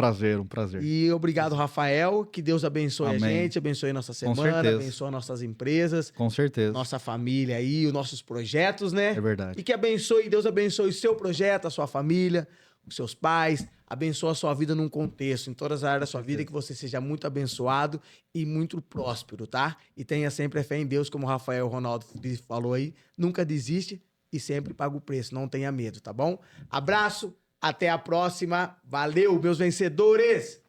[SPEAKER 3] prazer.
[SPEAKER 1] E obrigado, Rafael. Que Deus abençoe a gente, abençoe nossa semana, abençoe nossas empresas.
[SPEAKER 3] Com certeza.
[SPEAKER 1] Nossa família aí, os nossos projetos, né?
[SPEAKER 3] É verdade.
[SPEAKER 1] E que Deus abençoe o seu projeto, a sua família, os seus pais, abençoe a sua vida num contexto, em todas as áreas da sua vida, que você seja muito abençoado e muito próspero, tá? E tenha sempre a fé em Deus, como o Rafael Ronaldo falou aí, nunca desiste e sempre paga o preço, não tenha medo, tá bom? Abraço, até a próxima, valeu, meus vencedores!